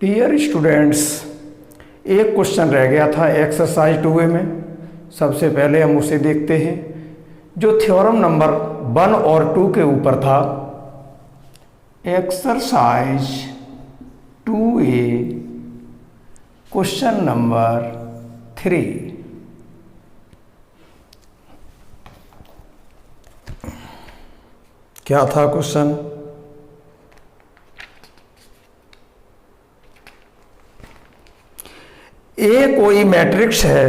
Dear students, एक question रह गया था एक्सरसाइज 2A में। सबसे पहले हम उसे देखते हैं, जो थ्योरम नंबर 1 और 2 के ऊपर था। Exercise 2A question number 3। क्या था क्वेश्चन? ए कोई मैट्रिक्स है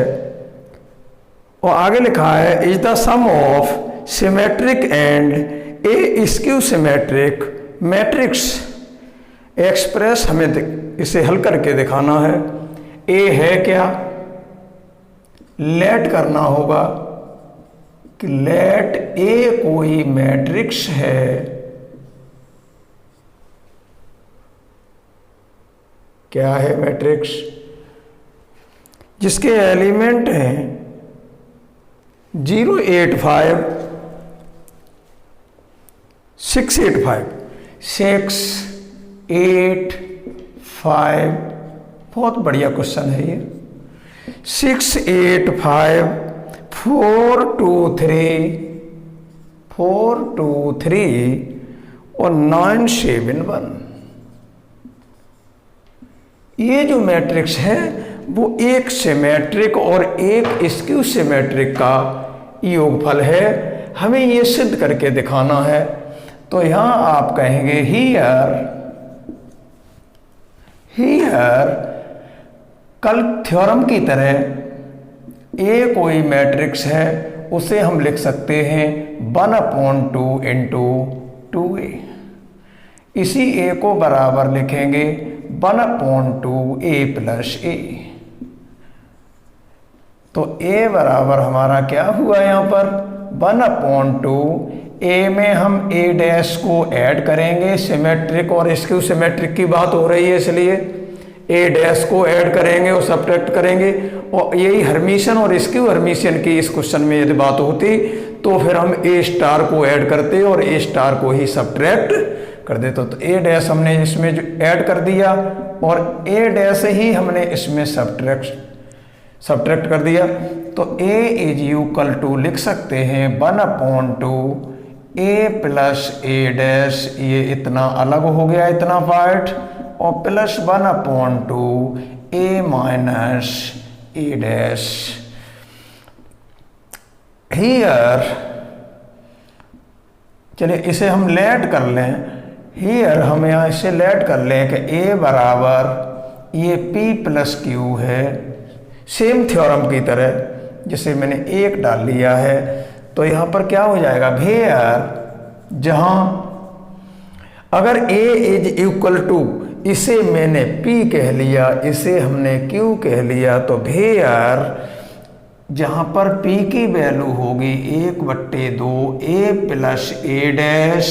और आगे लिखा है is the sum of symmetric and a skew symmetric matrix. Express हमें इसे हल करके दिखाना है। ए है क्या? लेट करना होगा कि लेट ए कोई मैट्रिक्स है क्या है मैट्रिक्स जिसके एलिमेंट हैं 0, 8, 5, 6, 8, 5, 6, 8, 5। बहुत बढ़िया क्वेश्चन है ये। 6, 8, 5, 4, 2, 3, 4, 2, 3 और 9, 7, 1। ये जो मैट्रिक्स है वो एक सिमेट्रिक और एक स्क्यू सिमेट्रिक का योगफल है। हमें ये सिद्ध करके दिखाना है। तो यहां आप कहेंगे हियर कल थ्योरम की तरह ए कोई मैट्रिक्स है, उसे हम लिख सकते हैं 1/2 इंटू 2A। इसी ए को बराबर लिखेंगे 1/2 A प्लस A। तो A बराबर हमारा क्या हुआ यहाँ पर 1/2। A में हम A डैश को ऐड करेंगे, सिमेट्रिक और स्क्यू सिमेट्रिक की बात हो रही है इसलिए A डैश को ऐड करेंगे और सब्ट्रैक्ट करेंगे। और यही हर्मिशन और स्क्यू हर्मिशन की इस क्वेश्चन में यदि बात होती तो फिर हम A स्टार को ऐड करते और A स्टार को ही सब्ट्रैक्ट कर देते। तो A डैश हमने इसमें जो ऐड कर दिया और A डैश ही हमने इसमें सब्ट्रैक्ट कर दिया। तो A इज इक्वल टू लिख सकते हैं 1/2 A प्लस A डैश, ये इतना अलग हो गया इतना पार्ट, और plus 1/2 A minus A dash. Here चलिए इसे हम लेट कर लें। हियर हम यहाँ इसे लेट कर लें कि A बराबर ये P प्लस Q है, सेम थ्योरम की तरह जिसे मैंने 1 डाल लिया है। तो यहाँ पर क्या हो जाएगा भेयर, जहाँ अगर A इज इक्वल टू, इसे मैंने P कह लिया, इसे हमने Q कह लिया, तो भेयर जहाँ पर P की वैल्यू होगी 1/2 A plus A dash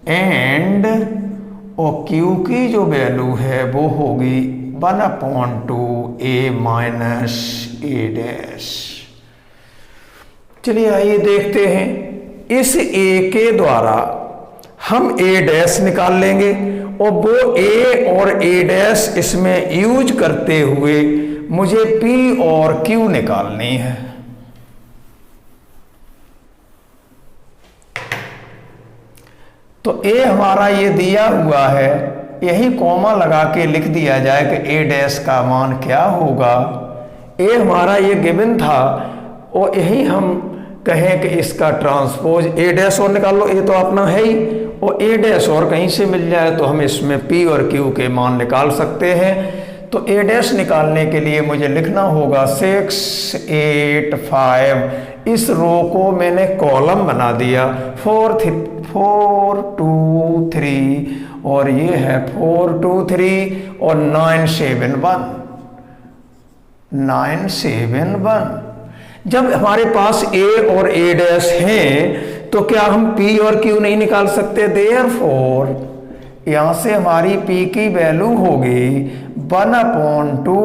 and और Q की जो वैल्यू है वो होगी 1/2 A माइनस A डैश। चलिए आइए देखते हैं। इस A के द्वारा हम A डैश निकाल लेंगे और वो A और A डैश इसमें यूज करते हुए मुझे P और Q निकालनी है। तो A हमारा ये दिया हुआ है, यही कॉमा लगा के लिख दिया जाए कि A डैश का मान क्या होगा। A हमारा ये गिवन था और यही हम कहें कि इसका ट्रांसपोज A डैश और निकाल लो, A तो अपना है ही, और A डैश और कहीं से मिल जाए तो हम इसमें P और Q के मान निकाल सकते हैं। तो A डैश निकालने के लिए मुझे लिखना होगा 6, 8, 5। इस रो को मैंने कॉलम बना दिया 4, 2, 3 और ये है 4, 2, 3 और 9, 7, 1। 9, 7, 1। जब हमारे पास A और A डैश हैं तो क्या हम P और Q नहीं निकाल सकते? देयरफॉर यहां से हमारी P की वैल्यू होगी 1/2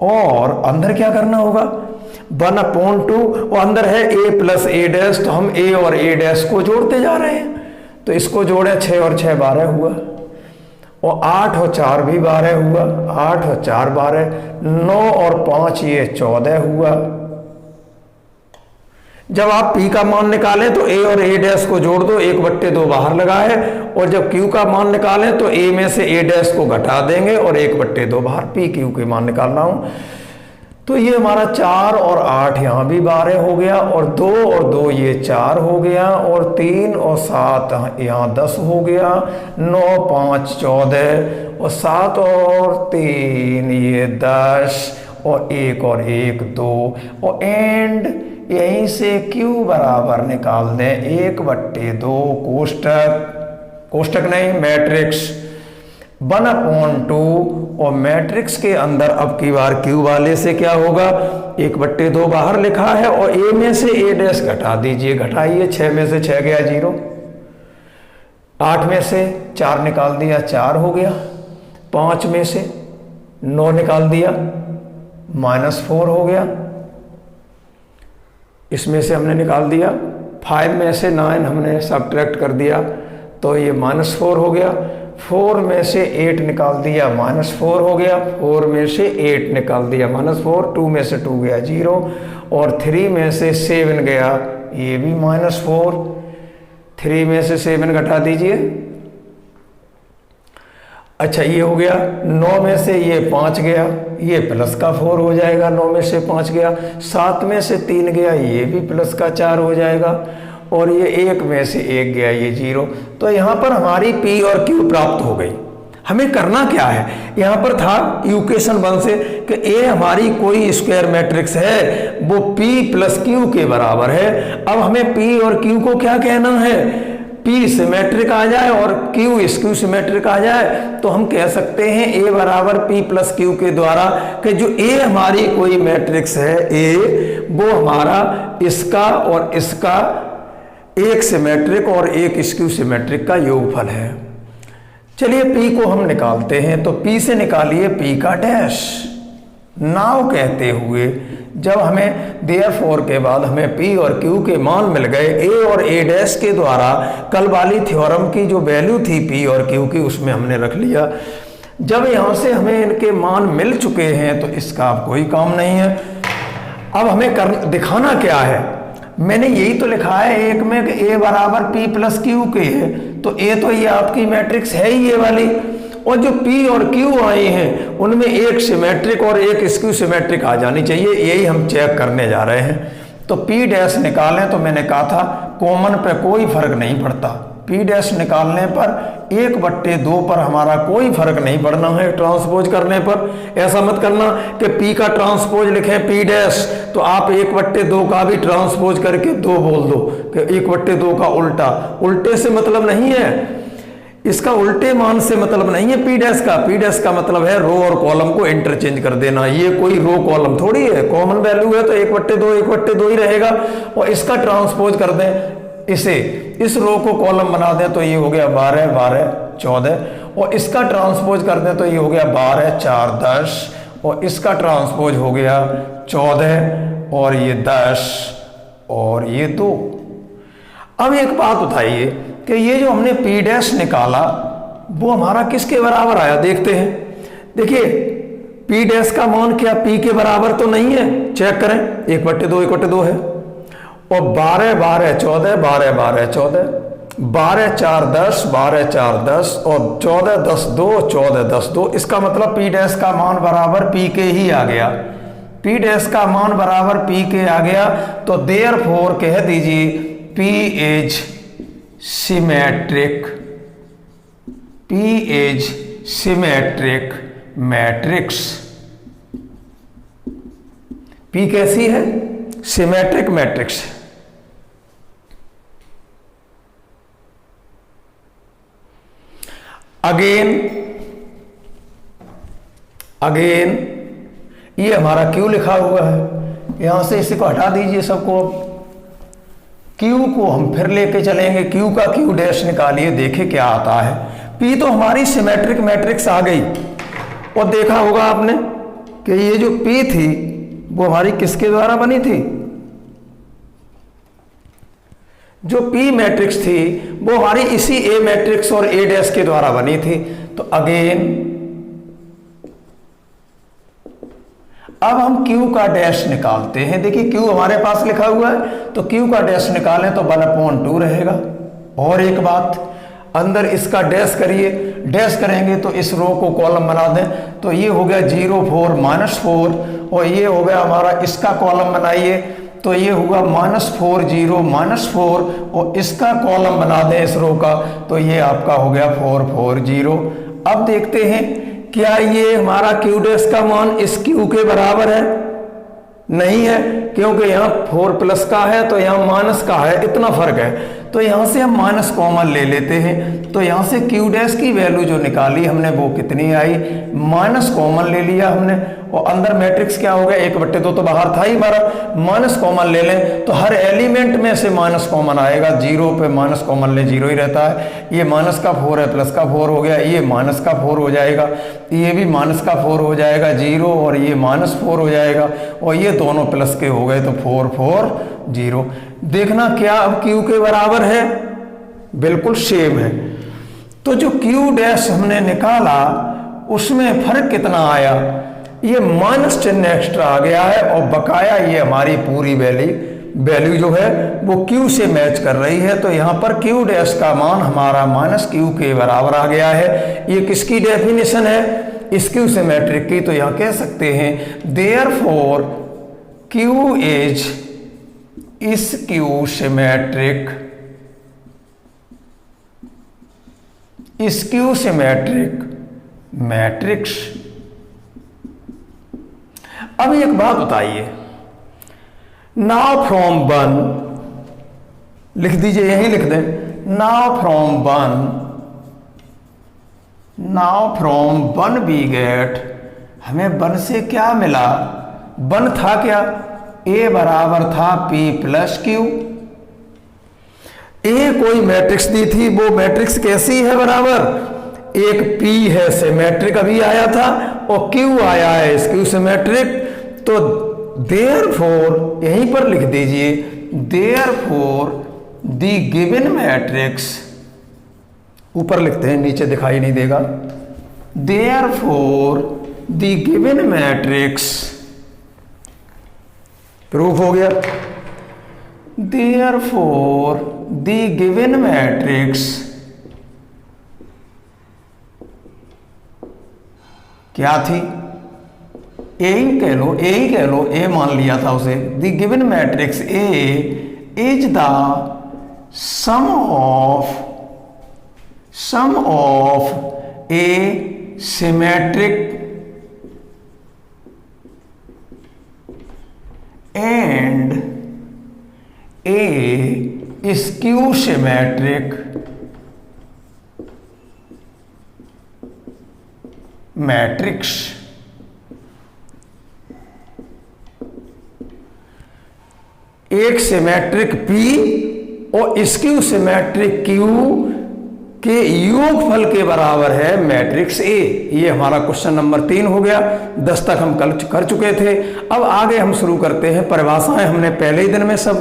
और अंदर क्या करना होगा 1/2 और अंदर है A प्लस A डैश, तो हम A और A डैश को जोड़ते जा रहे हैं। तो इसको जोड़े 6 और 6 12 हुआ और 8 और 4 भी 12 हुआ, 8 और 4 12, 9 और 5 ये 14 हुआ। जब आप P का मान निकालें तो A और A डैश को जोड़ दो, 1/2 बाहर लगा है, और जब Q का मान निकालें तो A में से A डैश को घटा देंगे और 1/2 बाहर P Q के मान निकाल रहा हूं। तो ये हमारा 4 और 8 यहाँ भी 12 हो गया, और 2 और 2 ये 4 हो गया, और 3 और 7 यहाँ 10 हो गया, 9 5 14, और 7 और 3 ये 10, और 1 और 1 2, और एंड यहीं से Q बराबर निकाल दें 1/2 कोष्टक नहीं मैट्रिक्स 1/2, और मैट्रिक्स के अंदर अब की बार Q वाले से क्या होगा, 1/2 बाहर लिखा है, और A में से A डैश घटा दीजिए, घटाइए, 6 में से 6 गया 0, 8 में से 4 निकाल दिया 4 हो गया, 5 में से 9 निकाल दिया -4 हो गया, इसमें से हमने निकाल दिया, 5 में से 9 हमने सब्ट्रैक्ट कर दिया तो ये -4 हो गया, 4 में से 8 निकाल दिया -4 हो गया, 4 में से 8 निकाल दिया -4, 2 में से 2 गया 0, और 3 में से 7 गया ये भी -4, 3 में से 7 घटा दीजिए, अच्छा ये हो गया, 9 में से ये 5 गया, ये प्लस का 4 हो जाएगा, 9 में से 5 गया, 7 में से 3 गया, ये भी प्लस का 4 हो जाएगा, और ये 1 में से 1 गया ये 0। तो यहाँ पर हमारी P और Q प्राप्त हो गई। हमें करना क्या है, यहाँ पर था इक्वेशन 1 से कि A हमारी कोई स्क्वायर मैट्रिक्स है वो P + Q के बराबर है। अब हमें P और Q को क्या कहना है, P सिमेट्रिक आ जाए और Q स्क्यू सिमेट्रिक आ जाए तो हम कह सकते हैं A बराबर P + Q के द्वारा कि जो A हमारी कोई मैट्रिक्स है A, वो हमारा इसका और इसका एक सिमेट्रिक और एक स्क्यू सिमेट्रिक का योगफल है। चलिए P को हम निकालते हैं, तो P से निकालिए P का डैश। नाउ कहते हुए जब हमें देयरफॉर के बाद हमें P और Q के मान मिल गए, A और A डैश के द्वारा कल वाली थ्योरम की जो वैल्यू थी P और Q की उसमें हमने रख लिया। जब यहाँ से हमें इनके मान मिल चुके हैं तो इसका अब कोई काम नहीं है। अब हमें दिखाना क्या है, मैंने यही तो लिखा है एक में कि A बराबर P + Q के है, तो A तो ये आपकी मैट्रिक्स है ही ये वाली, और जो P और Q आए हैं उनमें एक सिमेट्रिक और एक स्क्यू सिमेट्रिक आ जानी चाहिए, यही हम चेक करने जा रहे हैं। तो P डैश निकालें तो मैंने कहा था कॉमन पे कोई फर्क नहीं पड़ता, P डैश निकालने पर 1/2 पर हमारा कोई फर्क नहीं पड़ना है ट्रांसपोज करने पर। ऐसा मत करना कि P का ट्रांसपोज लिखें P डैश तो आप 1/2 का भी ट्रांसपोज करके 2 बोल दो कि 1/2 का उल्टा, उल्टे से मतलब नहीं है, इसका उल्टे मान से मतलब नहीं है P डैश का। P डैश का मतलब है रो और कॉलम को इंटरचेंज कर देना, ये कोई रो कॉलम थोड़ी है, कॉमन वैल्यू है तो 1/2 ही रहेगा, और इसका ट्रांसपोज कर दें, इसे इस रो को कॉलम बना दें तो ये हो गया 12 12 14, और इसका ट्रांसपोज कर दें तो ये हो गया 12 4 10, और इसका ट्रांसपोज हो गया 14 और ये 10 और ये 2। अब एक बात बताइए कि ये जो हमने P डैश निकाला वो हमारा किसके बराबर आया, देखते हैं। देखिए P डैश का मान क्या P के बराबर तो नहीं है, चेक करें, 1/2 है, और 12 12 14 12 12 14, 12 4 10 12 4 10, और 14 10 2 14 10 2। इसका मतलब P डैश का मान बराबर P के ही आ गया, P डैश का मान बराबर P के आ गया, तो देयरफॉर कह दीजिए P is symmetric, P is symmetric matrix. P कैसी है, सिमेट्रिक मैट्रिक्स। अगेन ये हमारा Q लिखा हुआ है, यहां से इसी को हटा दीजिए सबको। Q को हम फिर लेके चलेंगे, Q का Q डैश निकालिए, देखे क्या आता है। P तो हमारी सिमेट्रिक मैट्रिक्स आ गई, और देखा होगा आपने कि ये जो P थी वो हमारी किसके द्वारा बनी थी, जो P मैट्रिक्स थी वो हमारी इसी A मैट्रिक्स और A डैश के द्वारा बनी थी। तो अगेन अब हम Q का डैश निकालते हैं। देखिए Q हमारे पास लिखा हुआ है, तो Q का डैश निकालें तो 1/2 रहेगा। और एक बात, अंदर इसका डैश करिए, डैश करेंगे तो इस रो को कॉलम बना दें, तो ये हो गया 0 4 -4, और ये हो गया हमारा, इसका कॉलम बनाइए तो ये हुआ -4 0 -4, और इसका कॉलम बना दें इस रो का, तो ये आपका हो गया 4 4 0। अब देखते हैं क्या ये हमारा Q डैश का मान इस Q के बराबर है? नहीं है, क्योंकि यहाँ 4 प्लस का है तो यहाँ माइनस का है, इतना फर्क है। तो यहाँ से हम माइनस कॉमन ले लेते हैं, तो यहाँ से Q डैश की वैल्यू जो निकाली हमने वो कितनी आई, माइनस कॉमन ले लिया हमने, और अंदर मैट्रिक्स क्या हो गया 1/2 तो बाहर था ही हमारा, माइनस कॉमन ले लें तो हर एलिमेंट में से माइनस कॉमन आएगा। 0 पे माइनस कॉमन ले 0 ही रहता है। ये माइनस का 4 है, प्लस का 4 हो गया, ये माइनस का 4 हो जाएगा, ये भी माइनस का 4 हो जाएगा 0, और ये -4 हो जाएगा, और ये दोनों प्लस के हो गए तो 4 4 0। देखना क्या अब Q के बराबर है, बिल्कुल सेम है। तो जो Q डैश हमने निकाला उसमें फर्क कितना आया, ये माइनस चिन्ह एक्स्ट्रा आ गया है, और बकाया ये हमारी पूरी वैल्यू जो है वो Q से मैच कर रही है। तो यहाँ पर Q डैश का मान हमारा -Q के बराबर आ गया है। ये किसकी डेफिनेशन है, इस Q सिमेट्रिक की। तो यहाँ कह सकते हैं therefore Q is Q symmetric, इस Q सिमेट्रिक मैट्रिक्स। अब एक बात बताइए, नाउ फ्रॉम 1 लिख दीजिए, यहीं लिख दें, नाउ फ्रॉम 1 वी गेट, हमें 1 से क्या मिला, 1 था क्या, A बराबर था P + Q। A कोई मैट्रिक्स दी थी, वो मैट्रिक्स कैसी है बराबर, एक P है सिमेट्रिक अभी आया था, और Q आया है इस Q सिमेट्रिक। तो देयरफॉर यहीं पर लिख दीजिए, देयरफॉर द गिवन मैट्रिक्स, ऊपर लिखते हैं नीचे दिखाई नहीं देगा, therefore the given matrix, proof हो गया, देयरफॉर द गिवन मैट्रिक्स क्या थी, ए ही कह लो, ए मान लिया था उसे। The given matrix A is the sum of a symmetric and a skew symmetric matrix. एक सिमेट्रिक P और स्क्यू सिमेट्रिक Q के योगफल के बराबर है मैट्रिक्स A। ये हमारा क्वेश्चन नंबर 3 हो गया। 10 तक हम कल कर चुके थे। अब आगे हम शुरू करते हैं। परिभाषाएं हमने पहले ही दिन में सब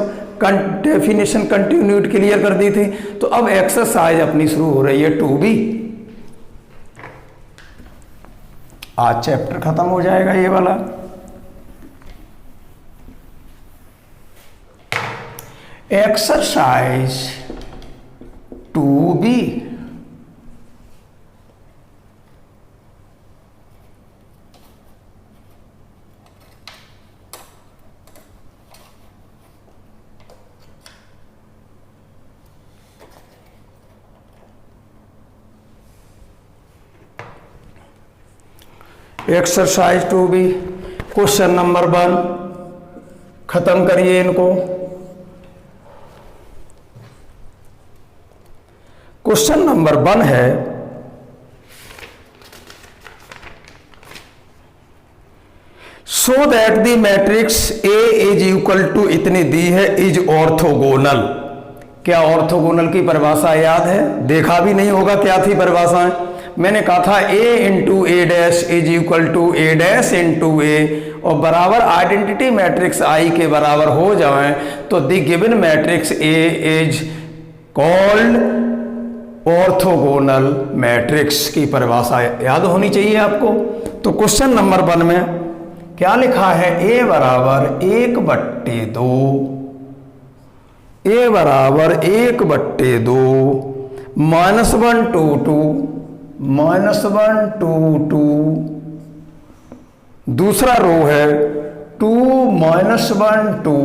डेफिनेशन कंटिन्यूटी क्लियर कर दी थी। तो अब एक्सरसाइज अपनी शुरू हो रही है 2B। आज चैप्टर खत्म हो जाएगा ये वाला। Exercise 2B। Exercise 2B question number 1 खत्म करिए इनको। क्वेश्चन नंबर 1 है, so that the matrix A is equal to इतनी दी है इज ऑर्थोगोनल। क्या ऑर्थोगोनल की परिभाषा याद है? देखा भी नहीं होगा क्या थी परिभाषाएं। मैंने कहा था A into A dash is equal to A dash into A और बराबर आइडेंटिटी मैट्रिक्स आई के बराबर हो जाए तो the given matrix A is called orthogonal matrix की परिभाषा याद होनी चाहिए आपको। तो क्वेश्चन नंबर 1 में क्या लिखा है, ए बराबर 1/2, ए बराबर 1/2 -1 2 2 -1 2 2। दूसरा रो है 2 -1 2,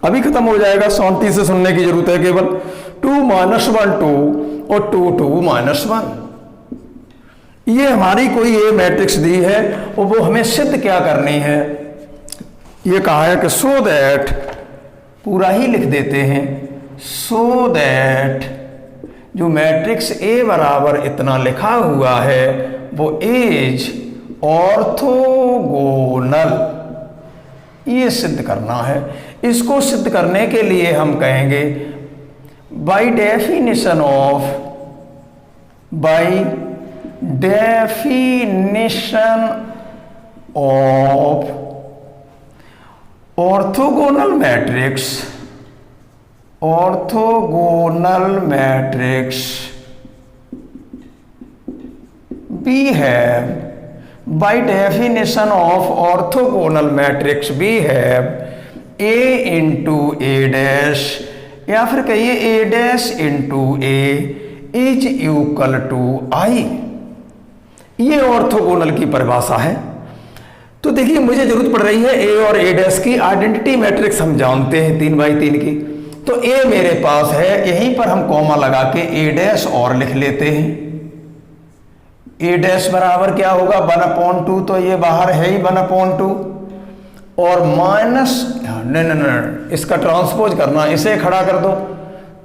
अभी खत्म हो जाएगा, शांति से सुनने की जरूरत है केवल। 2 -1 2 और 2 2 -1। ये हमारी कोई ए मैट्रिक्स दी है और वो हमें सिद्ध क्या करनी है, ये कहा है कि सो दैट, पूरा ही लिख देते हैं, सो दैट जो मैट्रिक्स ए बराबर इतना लिखा हुआ है वो इज ऑर्थोगोनल, ये सिद्ध करना है। इसको सिद्ध करने के लिए हम कहेंगे bye definition of orthogonal matrix we have, by definition of orthogonal matrix we have a into a dash, या फिर कहिए a dash into a is equal to I। ये ऑर्थोगोनल की परिभाषा है। तो देखिए मुझे जरूरत पड़ रही है a और a डैश की। आइडेंटिटी मैट्रिक्स हम जानते हैं 3x3 की, तो a मेरे पास है, यहीं पर हम कॉमा लगा के a डैश और लिख लेते हैं। a डैश बराबर क्या होगा 1/2, तो ये बाहर है ही 1/2 और माइनस, नहीं इसका ट्रांसपोज करना, इसे खड़ा कर दो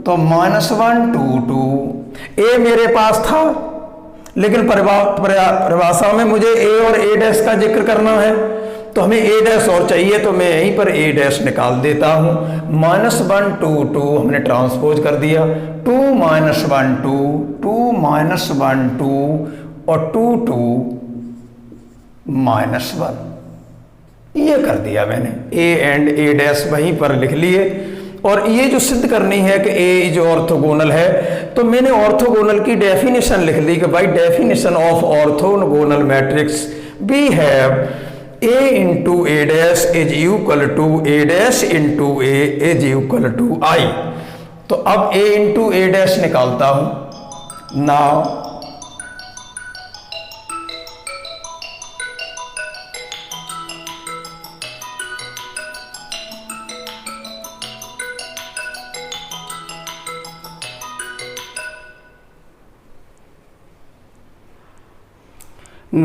तो -1 2 2। a मेरे पास था लेकिन परिभाषा में मुझे a और a डैश का जिक्र करना है, तो हमें a डैश और चाहिए, तो मैं यहीं पर a डैश निकाल देता हूं। -1 2 2 हमने ट्रांसपोज कर दिया, 2 -1 2 2 -1 2 और 2 2 -1, ये कर दिया मैंने। a एंड a डैश वहीं पर लिख लिए। और ये जो सिद्ध करनी है कि a जो ऑर्थोगोनल है, तो मैंने ऑर्थोगोनल की डेफिनेशन लिख ली कि by definition of orthogonal matrix we have a into a dash is equal to a dash into a is equal to I। तो अब a इंटू a डैश निकालता हूं। Now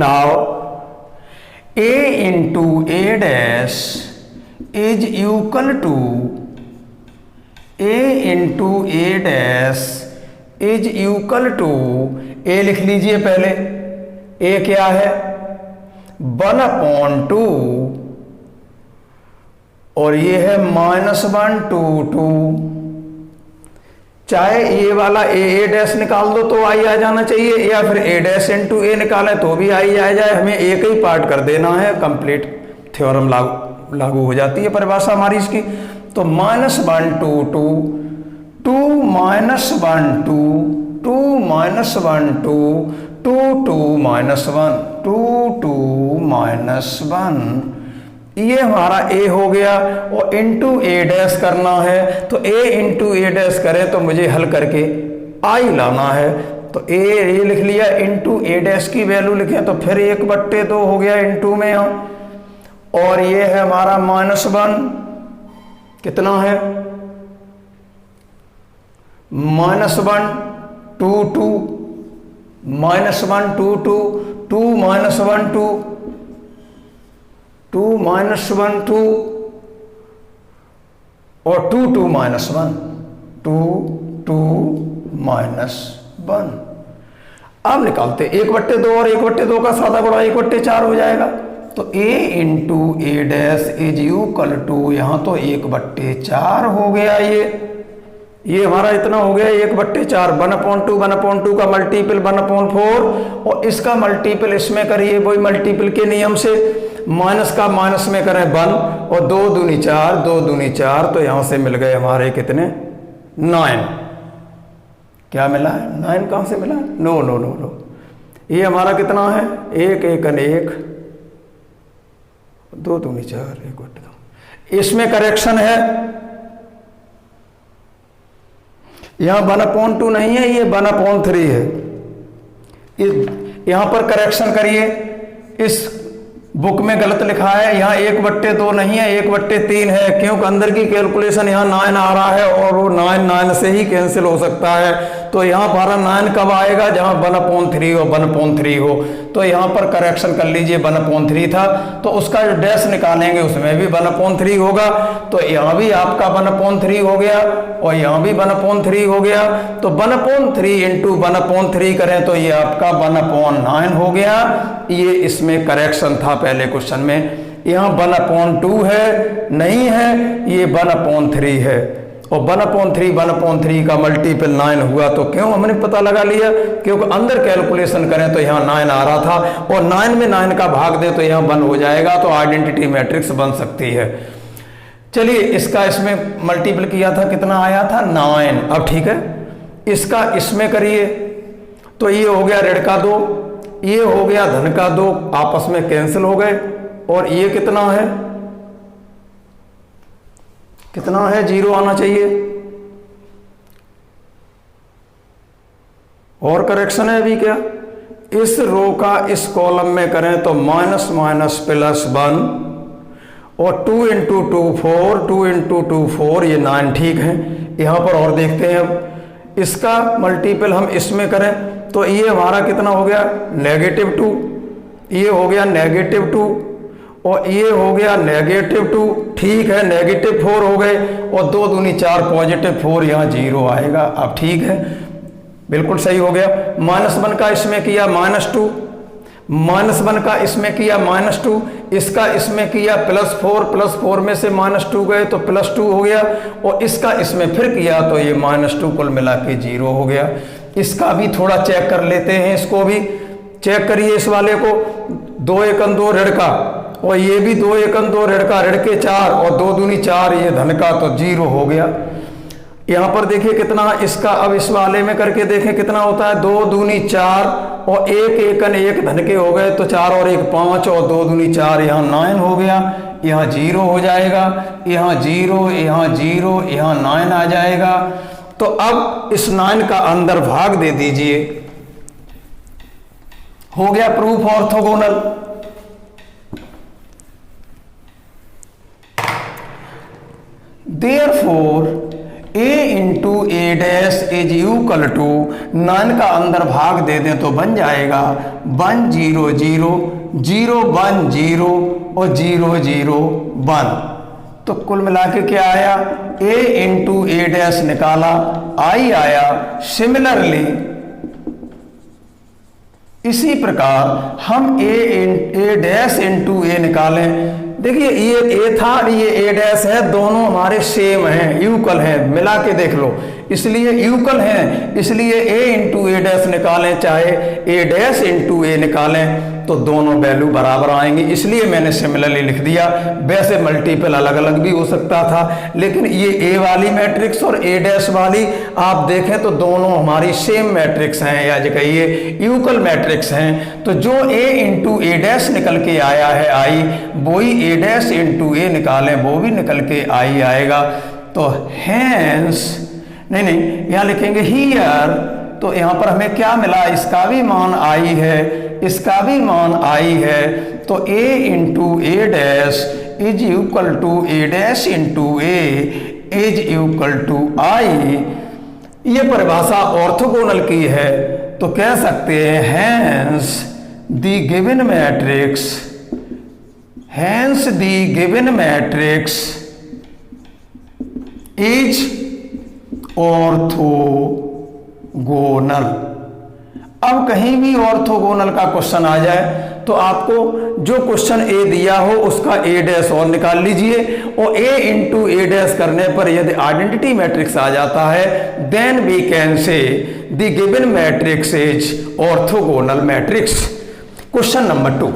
now a into a dash is equal to a into a dash is equal to, a लिख लीजिए पहले, a क्या है 1/2 और ये है -1 2 2। चाहे ये वाला a डैश निकाल दो तो I आ जाना चाहिए, या फिर a डैश इंटू a निकालें तो भी I आ जाए, हमें एक ही पार्ट कर देना है, कंप्लीट थ्योरम लागू हो जाती है परिभाषा हमारी इसकी। तो -1 2 2 2 -1 2 2 -1 2 2 2 -1 2 2 -1, ये हमारा a हो गया। और इंटू a डैश करना है, तो a इंटू a डैश करें तो मुझे हल करके I लाना है, तो a ये लिख लिया, इंटू a डैश की वैल्यू लिखें तो फिर 1/2 हो गया इंटू में यहाँ, और ये है हमारा -1, कितना है -1 2 2 -1 2 2 2 -1 2 2 -1 2 और 2 2 -1 2 2 -1। अब निकालते 1/2 और 1/2 का सादा गुणा 1/4 हो जाएगा। तो a into a dash is equal to, यहाँ तो 1/4 हो गया। ये हमारा इतना हो गया 1/4, 1/2 1/2 का मल्टीपल 1/4 और इसका मल्टीपल इसमें करिए वही मल्टीपल के नियम से, माइनस का माइनस में करें 1 और 2 दूनी 4 2 दूनी 4, तो यहां से मिल गए हमारे कितने 9। क्या मिला है? 9 कहाँ से मिला? नो नो नो नो, ये हमारा कितना है? 1 एकन 1, 2 दूनी 4, 1 बटे 2। इसमें करेक्शन है, यहां 1/2 नहीं है, ये 1/3 है। यहां पर करेक्शन करिए, इस बुक में गलत लिखा है, यहाँ 1/2 नहीं है, 1/3 है, क्योंकि अंदर की कैलकुलेशन यहाँ 9 आ रहा है और वो 9 से ही कैंसिल हो सकता है। तो यहाँ हमारा 9 कब आएगा? जहाँ 1/3 हो, 1/3 हो। तो यहाँ पर करेक्शन कर लीजिए, 1/3 था, तो उसका जो डैश निकालेंगे उसमें भी 1/3 होगा। तो यहाँ भी आपका 1/3 हो गया और यहाँ भी 1/3 हो गया। तो 1/3 इंटू 1/3 करें तो ये आपका 1/9 हो गया। ये इसमें करेक्शन था पहले क्वेश्चन में। यहाँ 1/2 है, नहीं है, ये 1/3 है। और 1/3 का मल्टीपल 9 हुआ। तो क्यों हमने पता लगा लिया? क्योंकि अंदर कैलकुलेशन करें तो यहाँ 9 आ रहा था और 9 में 9 का भाग दे तो यहाँ 1 हो जाएगा। तो आइडेंटिटी मैट्रिक्स बन सकती है। चलिए, इसका इसमें मल्टीपल किया था, कितना आया था? 9। अब ठीक है, इसका इसमें करिए तो ये हो गया ऋण का 2, ये हो गया धन का 2, आपस में कैंसिल हो गए। और ये कितना है? कितना है? 0 आना चाहिए। और करेक्शन है अभी क्या? इस रो का इस कॉलम में करें तो माइनस माइनस प्लस 1 और 2 इंटू 2 4, 2 इंटू 2 4, ये 9 ठीक है। यहां पर और देखते हैं, अब इसका मल्टीपल हम इसमें करें तो ये हमारा कितना हो गया? -2, ये हो गया -2 और ये हो गया -2, ठीक है, -4 हो गए और 2 दूनी 4, +4, यहाँ 0 आएगा। अब ठीक है, बिल्कुल सही हो गया। -1 का इसमें किया -2, -1 का इसमें किया -2, इसका इसमें किया +4 में से -2 गए तो +2 हो गया और इसका इसमें फिर किया तो ये -2 कुल मिला के 0 हो गया। इसका भी थोड़ा चेक कर लेते हैं, इसको भी चेक करिए। इस वाले को 2 एकन 2 ऋण का और ये भी 2 एकन 2 ऋण का, ऋण के 4 और 2 दूनी 4, ये धन का, तो 0 हो गया। यहाँ पर देखिए कितना इसका, अब इस वाले में करके देखें कितना होता है? 2 दूनी 4 और 1 एकन 1 धन के हो गए तो 4 और 1 5 और 2 दूनी 4, यहाँ 9 हो गया। यहाँ 0 हो जाएगा, यहाँ 0, यहाँ 0, यहाँ 9 आ जाएगा। तो अब इस 9 का अंदर भाग दे दीजिए, हो गया proof orthogonal. Therefore, a into A dash is equal to 9 का अंदर भाग दे दें तो बन जाएगा 1 0 0 0 1 0 और 0 0 1। तो कुल मिला के क्या आया? a इंटू ए डैश निकाला, आई आया। सिमिलरली इसी प्रकार हम ए डैश इंटू ए निकालें। देखिए ये ए था, ये ए डैश है, दोनों हमारे सेम हैं, इक्वल हैं, मिला के देख लो, इसलिए इक्वल हैं, इसलिए ए इंटू ए डैश निकालें चाहे ए डैश इंटू ए निकालें तो दोनों वैल्यू बराबर आएंगे, इसलिए मैंने सिमिलरली लिख दिया। वैसे मल्टीपल अलग अलग भी हो सकता था, लेकिन ये ए वाली मैट्रिक्स और ए डैश वाली आप देखें तो दोनों हमारी सेम मैट्रिक्स हैं, या जो कहिए इक्वल मैट्रिक्स हैं। तो जो ए इंटू ए डैश निकल के आया है आई, वो ही ए डैश इंटू ए निकालें वो भी निकल के आई आएगा। तो हैंस नहीं यहाँ लिखेंगे हियर, तो यहाँ पर हमें क्या मिला? इसका भी मान आई है, इसका भी मान आई है। तो a into A dash is equal to A dash into A is equal to I. ये परिभाषा ऑर्थोगोनल की है, तो कह सकते हैं hence the given matrix, hence the given matrix is orthogonal. अब कहीं भी ऑर्थोगोनल का क्वेश्चन आ जाए तो आपको जो क्वेश्चन ए दिया हो उसका ए डैश और निकाल लीजिए, और ए इंटू ए डैश करने पर यदि आइडेंटिटी मैट्रिक्स आ जाता है then we can say the given matrix is orthogonal matrix. Question number 2,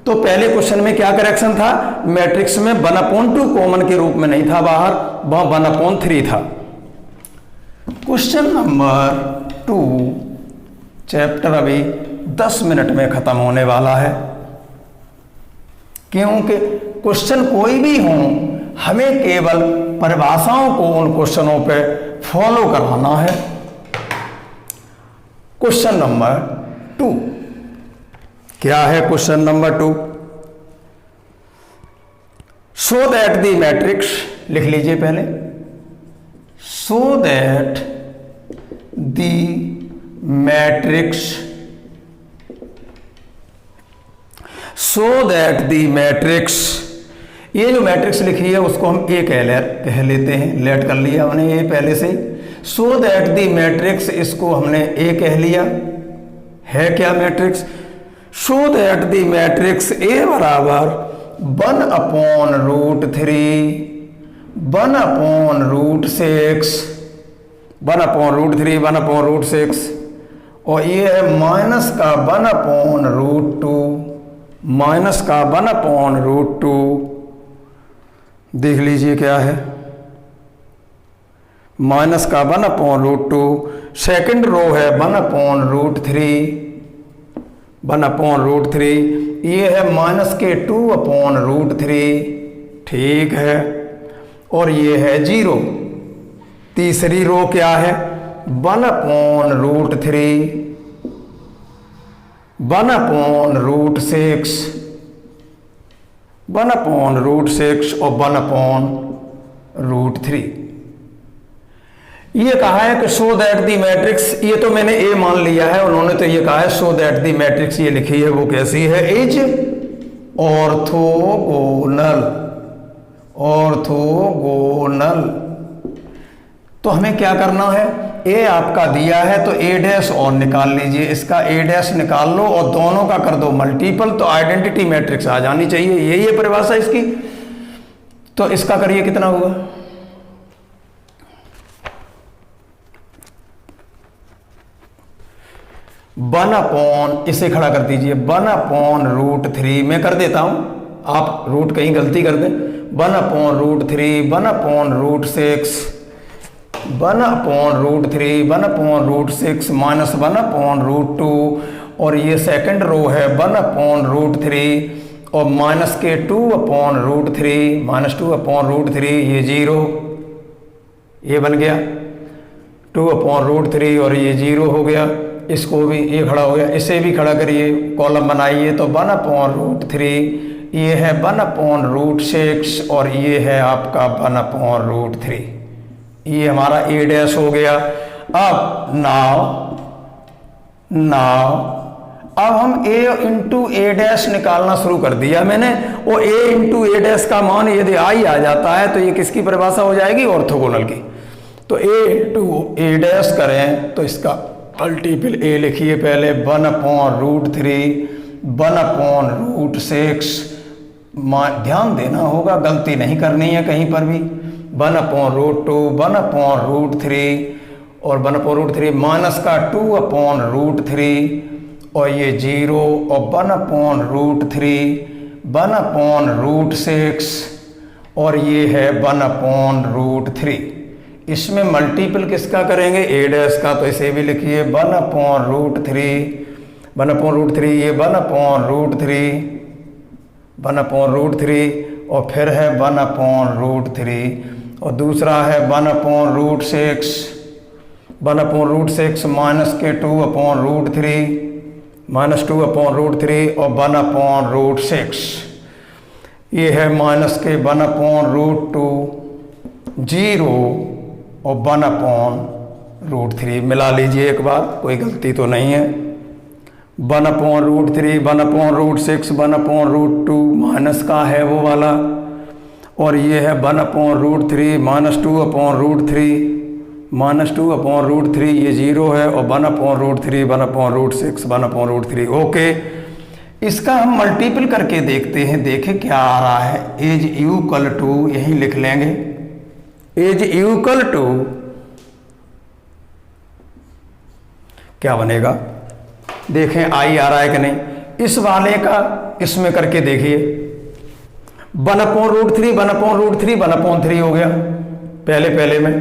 तो पहले क्वेश्चन में क्या करेक्शन था? मैट्रिक्स में 1/2 कॉमन के रूप में नहीं था बाहर, वहां 1/3 था। क्वेश्चन नंबर 2 चैप्टर अभी 10 मिनट में ख़त्म होने वाला है, क्योंकि क्वेश्चन कोई भी हो हमें केवल परिभाषाओं को उन क्वेश्चनों पे फॉलो कराना है। क्वेश्चन नंबर 2 क्या है? Question number 2, so that the matrix, लिख लीजिए पहले, सो that the matrix, so that the matrix, ये जो मैट्रिक्स लिखी है उसको हम ए कह लेते हैं, लेट कर लिया हमने ये पहले से ही। सो दैट द मैट्रिक्स, इसको हमने ए कह लिया, है क्या matrix? So that the matrix A बराबर 1/√3, 1/√6, 1/√3, 1/√6, और ये है माइनस का 1/√2, माइनस का 1/√2। देख लीजिए क्या है, माइनस का 1/√2। सेकंड रो है 1/√3, 1/√3, ये है माइनस के 2/√3, ठीक है, और ये है 0। तीसरी रो क्या है? 1/√3, 1/√6, 1/√6 और 1/√3। ये कहा है कि सो दैट दी मैट्रिक्स, ये तो मैंने ए मान लिया है, उन्होंने तो ये कहा है सो दैट दी मैट्रिक्स, ये लिखी है वो कैसी है? Is orthogonal, orthogonal. तो हमें क्या करना है? ए आपका दिया है तो ए डैश और निकाल लीजिए, इसका ए डैश निकाल लो और दोनों का कर दो मल्टीपल, तो आइडेंटिटी मैट्रिक्स आ जानी चाहिए, यही है परिभाषा इसकी। तो इसका करिए, कितना होगा? 1/, इसे खड़ा कर दीजिए, 1/√3, मैं कर देता हूं, आप रूट कहीं गलती कर दें, 1/√3, 1/√6, 1/√3, 1/√6 माइनस 1/√2, और ये सेकंड रो है 1/√3 और माइनस के 2/√3, माइनस 2/√3, ये 0, ये बन गया 2/√3 और ये 0 हो गया, इसको भी ये खड़ा हो गया, इसे भी खड़ा करिए, कॉलम बनाइए, तो 1/√3, ये है 1/√6 और ये है आपका 1/√3, ये हमारा ए डैश हो गया। अब नाउ अब हम ए इंटू ए डैश निकालना शुरू कर दिया मैंने, और ए इंटू ए डैश का मान यदि आई आ जाता है तो ये किसकी परिभाषा हो जाएगी? ऑर्थोगोनल की। तो ए इंटू ए डैश करें तो इसका मल्टीपल ए लिखिए पहले, 1/√3, 1/√6, ध्यान देना होगा, गलती नहीं करनी है कहीं पर भी, 1/√2, 1/√3 और 1/√3 माइनस का 2/√3 और ये 0 और 1/√3, 1/√6 और ये है 1/√3। इसमें मल्टीपल किसका करेंगे? ए डैश का, तो इसे भी लिखिए 1/√3, 1/√3, ये 1/√3, 1/√3 और फिर है 1/√3 और दूसरा है 1/√6, 1/√6 माइनस के 2/√3, माइनस 2/√3 और 1/√6, ये है माइनस के 1/√2, 0 और 1/√3। मिला लीजिए एक बार, कोई गलती तो नहीं है। 1/√3, 1/√6, 1/√2 माइनस का है वो वाला, और ये है 1/√3 माइनस 2/√3, माइनस 2/√3, ये 0 है और 1/√3, 1/√6, 1/√3। ओके, इसका हम मल्टीपल करके देखते हैं, देखें क्या आ रहा है। इज इक्वल टू, यही लिख लेंगे, इज इक्वल टू क्या बनेगा? देखें आई आ रहा है कि नहीं। इस वाले का इसमें करके देखिए, 1/√3, 1/√3, 1/3 हो गया पहले में,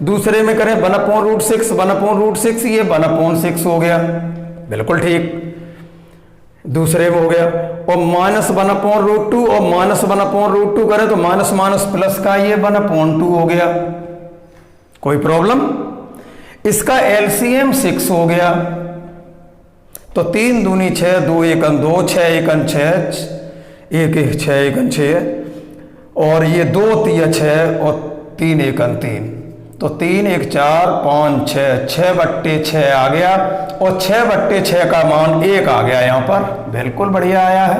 दूसरे में करें 1/√6, 1/√6 ये 1/6 हो गया, बिल्कुल ठीक, दूसरे में हो गया। और -1/√2 और -1/√2 करें तो माइनस माइनस प्लस का ये 1/2 हो गया, कोई प्रॉब्लम। इसका एलसीएम 6 हो गया, तो 3 दूनी 6, 2 एकन 2, 6 एकन 6, 1 1 6 एकन 6, और ये 2 3 6 और 3 एकन 3, तो 3 1 4 5 6, 6/6 आ गया, और 6/6 का मान 1 आ गया यहाँ पर, बिल्कुल बढ़िया आया है,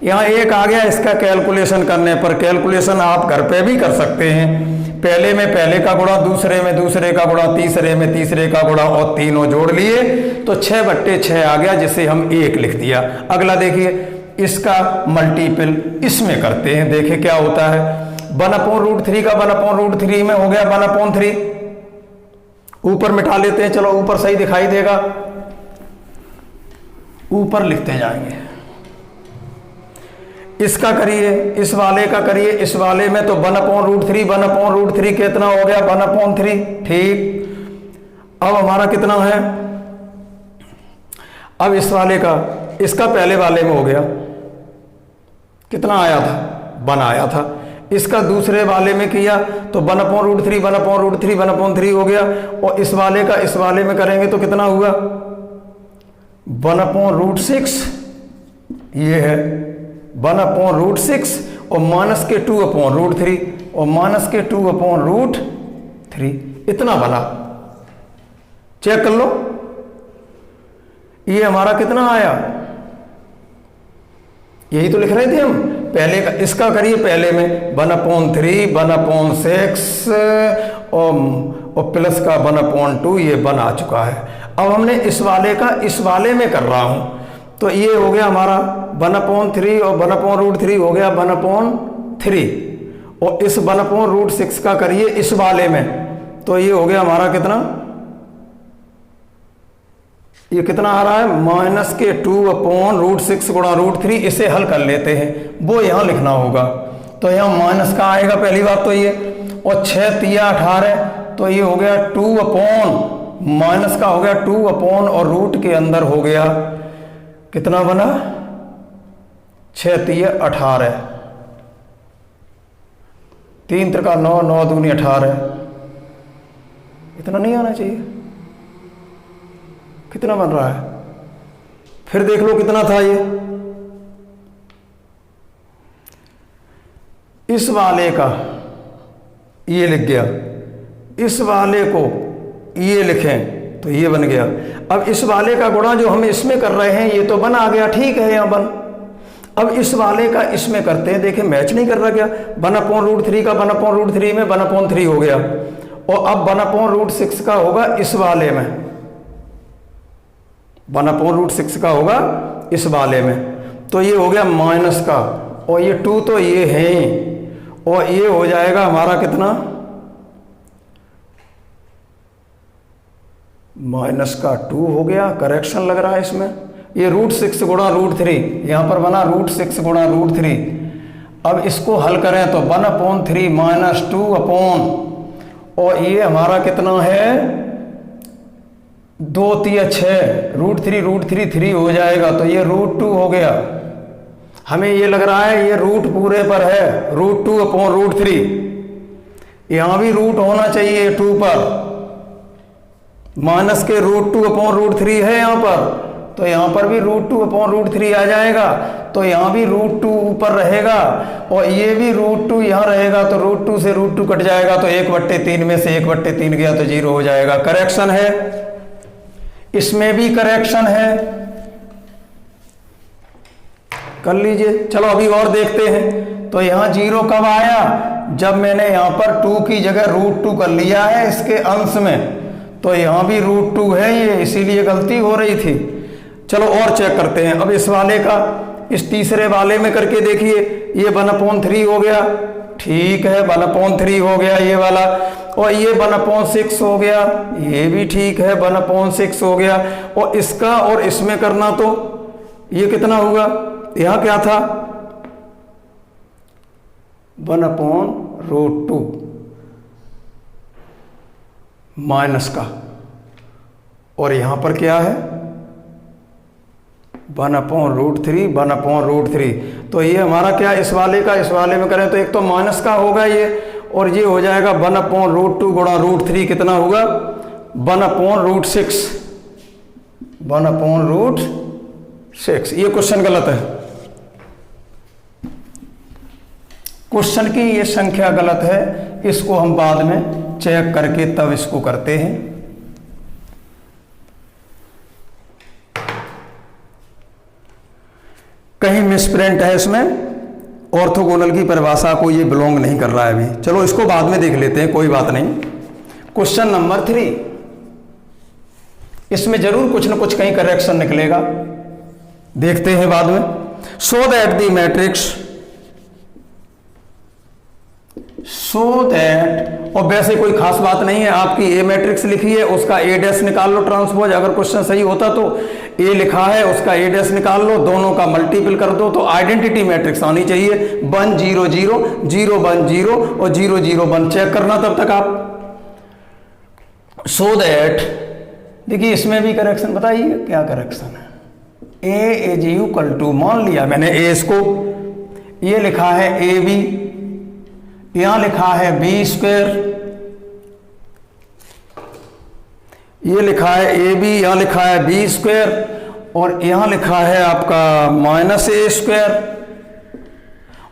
यहाँ 1 आ गया। इसका कैलकुलेशन करने पर, कैलकुलेशन आप घर पे भी कर सकते हैं, पहले में पहले का गुणा, दूसरे में दूसरे का गुणा, तीसरे में तीसरे का गुणा, और तीनों जोड़ लिए तो 6/6 आ गया, जिसे हम 1 लिख दिया। अगला देखिए, इसका मल्टीपल इसमें करते हैं, देखिए क्या होता है। 1/√3 का 1/√3 में हो गया 1/3, ऊपर मिटा लेते हैं, चलो ऊपर सही दिखाई देगा, ऊपर लिखते जाएंगे। इसका करिए, इस वाले का करिए, इस वाले में तो 1/√3, 1/√3 कितना हो गया 1/3, ठीक। अब हमारा कितना है, अब इस वाले का, इसका पहले वाले में हो गया, कितना आया था 1 आया था, इसका दूसरे वाले में किया तो 1/√3, 1/√3, 1/3 हो गया, और इस वाले का इस वाले में करेंगे तो कितना हुआ 1/6, ये है 1/6, और माइनस के 2/√3, और माइनस के 2/√3, इतना बना। चेक कर लो, ये हमारा कितना आया, यही तो लिख रहे थे हम पहले का। इसका करिए पहले में 1/3, 1/6 और प्लस का 1/2, ये 1 आ चुका है। अब हमने इस वाले का इस वाले में कर रहा हूं, तो ये हो गया हमारा 1/3, और 1/√3 हो गया 1/3, और इस 1/6 का करिए इस वाले में, तो ये हो गया हमारा कितना, ये कितना आ रहा है माइनस के 2/√6 गुणा √3। इसे हल कर लेते हैं, वो यहां लिखना होगा, तो यहां माइनस का आएगा, पहली बात तो ये, और 6 3 18, तो ये हो गया 2/ माइनस का हो गया 2/ और रूट के अंदर हो गया कितना बना 6 3 18, 3 3 9, 9 2 18, इतना नहीं आना चाहिए, कितना बन रहा है, फिर देख लो कितना था ये, इस वाले का ये लिख गया, इस वाले को ये लिखें तो ये बन गया। अब इस वाले का गुणा जो हम इसमें कर रहे हैं ये तो 1 आ गया, ठीक है यहाँ 1। अब इस वाले का इसमें करते हैं, देखिए मैच नहीं कर रहा क्या, 1/√3 का 1/√3 में 1/3 हो गया, और अब 1/6 का होगा इस वाले में, 1/6 का होगा इस वाले में, तो ये हो गया माइनस का, और ये 2 तो ये है ही, और ये हो जाएगा हमारा कितना माइनस का 2 हो गया, करेक्शन लग रहा है इसमें, ये √6 गुणा √3, यहां पर बना √6 गुणा √3। अब इसको हल करें तो 1/3 माइनस 2/, और ये हमारा कितना है 2 3 6, √3 3 हो जाएगा, तो ये √2 हो गया। हमें ये लग रहा है ये रूट पूरे पर है, √2/√3, यहां भी रूट होना चाहिए 2 पर, माइनस के √2/√3 है यहां पर, तो यहां पर भी √2/√3 आ जाएगा, तो यहां भी √2 ऊपर रहेगा, और ये भी √2 यहां रहेगा, तो √2 से √2 कट जाएगा, तो 1/3 में से 1/3 गया तो 0 हो जाएगा। करेक्शन है, इसमें भी करेक्शन है, कर लीजिए। चलो अभी और देखते हैं, तो यहां 0 कब आया, जब मैंने यहां पर 2 की जगह √2 कर लिया है इसके अंश में, तो यहां भी √2 है ये, इसीलिए गलती हो रही थी। चलो और चेक करते हैं। अब इस वाले का इस तीसरे वाले में करके देखिए, ये 1/3 हो गया, ठीक है 1/3 हो गया ये वाला, और ये 1/6 हो गया, ये भी ठीक है 1/6 हो गया, और इसका और इसमें करना तो ये कितना होगा, यहां क्या था 1/√2, माइनस का, और यहाँ पर क्या है 1/√3 1/√3। तो ये हमारा क्या इस वाले का इस वाले में करें तो एक तो माइनस का होगा ये, और ये हो जाएगा 1/√2 गुणा √3 कितना होगा 1/√6 1/√6। ये क्वेश्चन गलत है, क्वेश्चन की ये संख्या गलत है, इसको हम बाद में चेक करके तब इसको करते हैं। कहीं मिसप्रिंट है इसमें, ऑर्थोगोनल की परिभाषा को ये बिलोंग नहीं कर रहा है अभी, चलो इसको बाद में देख लेते हैं, कोई बात नहीं। क्वेश्चन नंबर 3, इसमें जरूर कुछ ना कुछ कहीं करेक्शन निकलेगा, देखते हैं बाद में। सो दैट द मैट्रिक्स और वैसे कोई खास बात नहीं है, आपकी ए मैट्रिक्स लिखी है उसका ए डैश निकाल लो ट्रांसपोज, अगर क्वेश्चन सही होता तो ए लिखा है उसका ए डैश निकाल लो, दोनों का मल्टीपल कर दो तो आइडेंटिटी मैट्रिक्स आनी चाहिए 1 0 0 0 1 0 और 0 0 1 चेक करना तब तक आप। सो दैट देखिए इसमें भी करेक्शन बताइए क्या करेक्शन है। ए इज इक्वल टू, मान लिया मैंने ए इसको, ये लिखा है ए बी, यहां लिखा है b², ये लिखा है ए बी, यहां लिखा है b², और यहां लिखा है आपका -a²,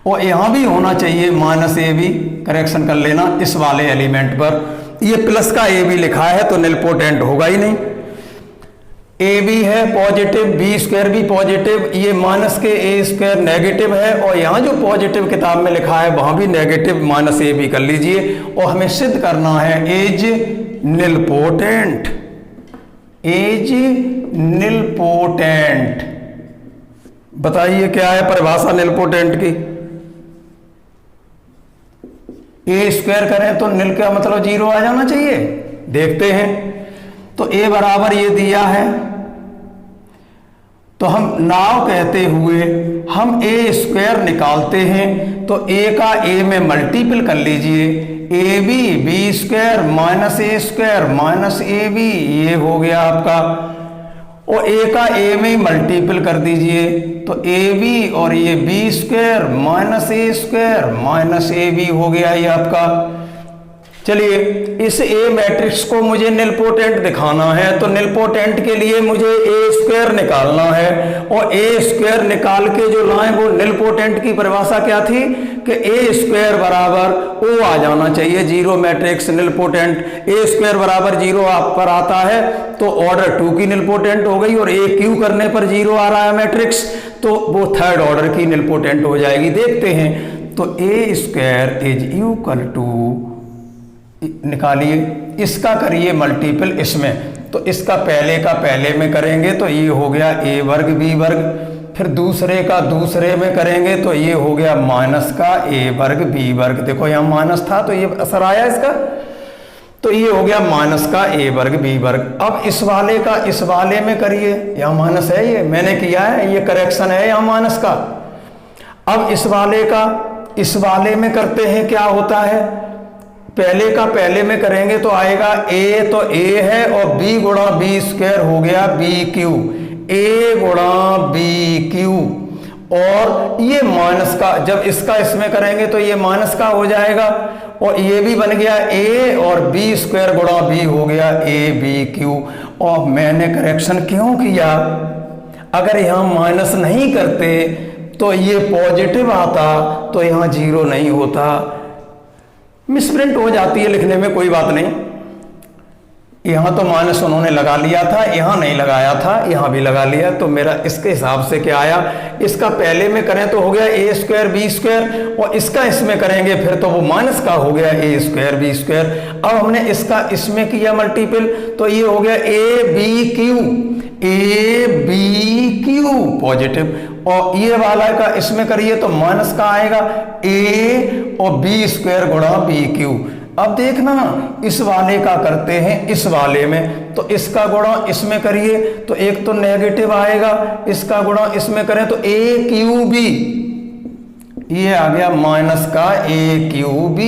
और यहां भी होना चाहिए -ab, करेक्शन कर लेना इस वाले एलिमेंट पर। ये प्लस का ए बी लिखा है तो निलपोटेंट होगा ही नहीं, ए बी है पॉजिटिव, b² भी पॉजिटिव, ये माइनस के a² नेगेटिव है, और यहाँ जो पॉजिटिव किताब में लिखा है वहाँ भी नेगेटिव -ab कर लीजिए, और हमें सिद्ध करना है एज निलपोटेंट, एज निलपोटेंट। बताइए क्या है परिभाषा निलपोटेंट की। a² करें तो निल का मतलब 0 आ जाना चाहिए, देखते हैं। तो a बराबर ये दिया है, तो हम नाव कहते हुए हम a² निकालते हैं, तो a का a में मल्टीपल कर लीजिए, ab b² -a² -ab, ये हो गया आपका, और a का a में मल्टीपल कर दीजिए, तो ab और ये b² -a² -ab हो गया ये आपका। चलिए इस ए मैट्रिक्स को मुझे निलपोटेंट दिखाना है, तो निलपोटेंट के लिए मुझे a² निकालना है, और a² निकाल के जो लाएं वो निलपोटेंट की परिभाषा क्या थी कि a² बराबर o आ जाना चाहिए, 0 मैट्रिक्स निलपोटेंट, a² बराबर 0 आप पर आता है तो ऑर्डर 2 की निलपोटेंट हो गई, और a³ करने पर 0 आ रहा है मैट्रिक्स तो वो थर्ड ऑर्डर की निलपोटेंट हो जाएगी। देखते हैं, तो a² इज इक्वल टू, निकालिए इसका करिए मल्टीपल इसमें, तो इसका पहले का पहले में करेंगे तो ये हो गया a वर्ग b वर्ग, फिर दूसरे का दूसरे में करेंगे तो ये हो गया माइनस का a वर्ग b वर्ग। देखो यहाँ माइनस था तो ये असर आया इसका, तो ये हो गया माइनस का a वर्ग b वर्ग। अब इस वाले का इस वाले में करिए, यहाँ माइनस है, ये मैंने किया है, ये करेक्शन है यहाँ माइनस का। अब इस वाले का इस वाले में करते हैं, क्या होता है पहले का पहले में करेंगे तो आएगा a, तो a है, और b गुणा b² हो गया bq, a गुणा bq, और ये माइनस का जब इसका इसमें करेंगे तो ये माइनस का हो जाएगा, और ये भी बन गया a, और b² गुणा b हो गया a bq। और मैंने करेक्शन क्यों किया, अगर यहाँ माइनस नहीं करते तो ये पॉजिटिव आता तो यहाँ 0 नहीं होता, मिसप्रिंट हो जाती है लिखने में, कोई बात नहीं। यहाँ तो माइनस उन्होंने लगा लिया था, यहाँ नहीं लगाया था, यहाँ भी लगा लिया, तो मेरा इसके हिसाब से क्या आया, इसका पहले में करें तो हो गया a² b², और इसका इसमें करेंगे फिर तो वो माइनस का हो गया a² b²। अब हमने इसका इसमें किया मल्टीपल तो ये हो गया a bq पॉजिटिव, और ये वाला का इसमें करिए तो माइनस का आएगा a और b² गुणा bq। अब देखना इस वाले का करते हैं इस वाले में, तो इसका गुणा इसमें करिए तो एक तो नेगेटिव आएगा, इसका गुणा इसमें करें तो a³ ये आ गया माइनस का a³,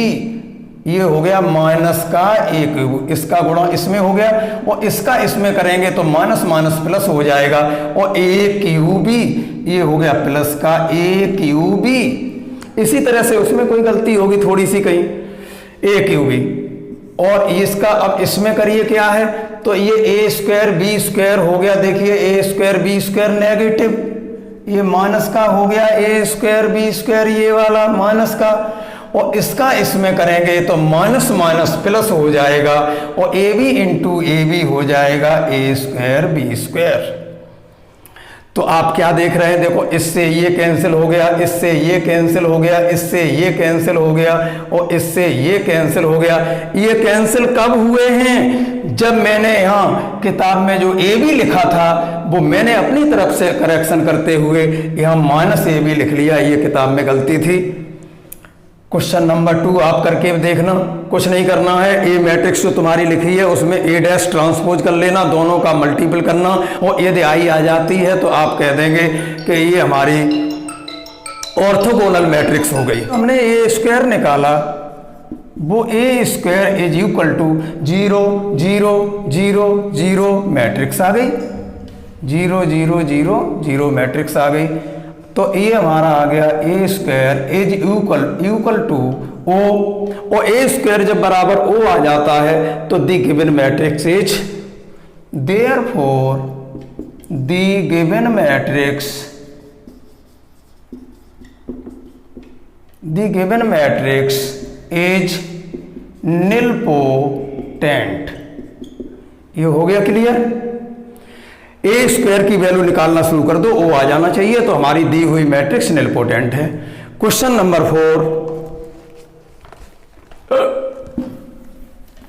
ये हो गया माइनस का ए क्यूब, इसका गुणा इसमें हो गया और इसका इसमें करेंगे तो माइनस माइनस प्लस हो जाएगा और ए क्यूबी, ये हो गया प्लस का ए क्यूबी। इसी तरह से उसमें कोई गलती होगी थोड़ी सी कहीं, ए क्यूबी, और इसका अब इसमें करिए क्या है, तो ये ए स्क्वायर बी स्क्वायर हो गया। देखिए ए स्क्वायर बी स्क्वायर नेगेटिव, ये माइनस का हो गया ए स्क्वायर बी स्क्वायर, ये वाला माइनस का, और इसका इसमें करेंगे तो माइनस माइनस प्लस हो जाएगा और A B into A B हो जाएगा ए स्क्वायर बी स्क्वायर। तो आप क्या देख रहे हैं, देखो इससे ये कैंसिल हो गया, इससे ये कैंसिल हो गया, इससे ये कैंसिल हो गया और इससे ये कैंसिल हो गया। ये कैंसिल कब हुए हैं, जब मैंने यहाँ किताब में जो ए बी लिखा था वो मैंने अपनी तरफ से करेक्शन करते हुए यहाँ माइनस ए बी लिख लिया, ये किताब में गलती थी। क्वेश्चन नंबर 2 आप करके देखना, कुछ नहीं करना है, ए मैट्रिक्स जो तुम्हारी लिखी है उसमें ए डैश ट्रांसपोज कर लेना, दोनों का मल्टीपल करना, और यदि आई आ जाती है तो आप कह देंगे कि ये हमारी ऑर्थोगोनल मैट्रिक्स हो गई। हमने ए स्क्वायर निकाला, वो A square is equal to 0 0 0 0 matrix आ गई, 0 0 0 0 मैट्रिक्स आ गई। तो ये हमारा आ गया A square is equal to O, और ए स्क्वायर जब बराबर ओ आ जाता है तो the given matrix is, therefore the given matrix is nilpotent. ये हो गया क्लियर। ए स्क्वायर की वैल्यू निकालना शुरू कर दो, ओ आ जाना चाहिए, तो हमारी दी हुई मैट्रिक्स निलपोटेंट है। Question number 4,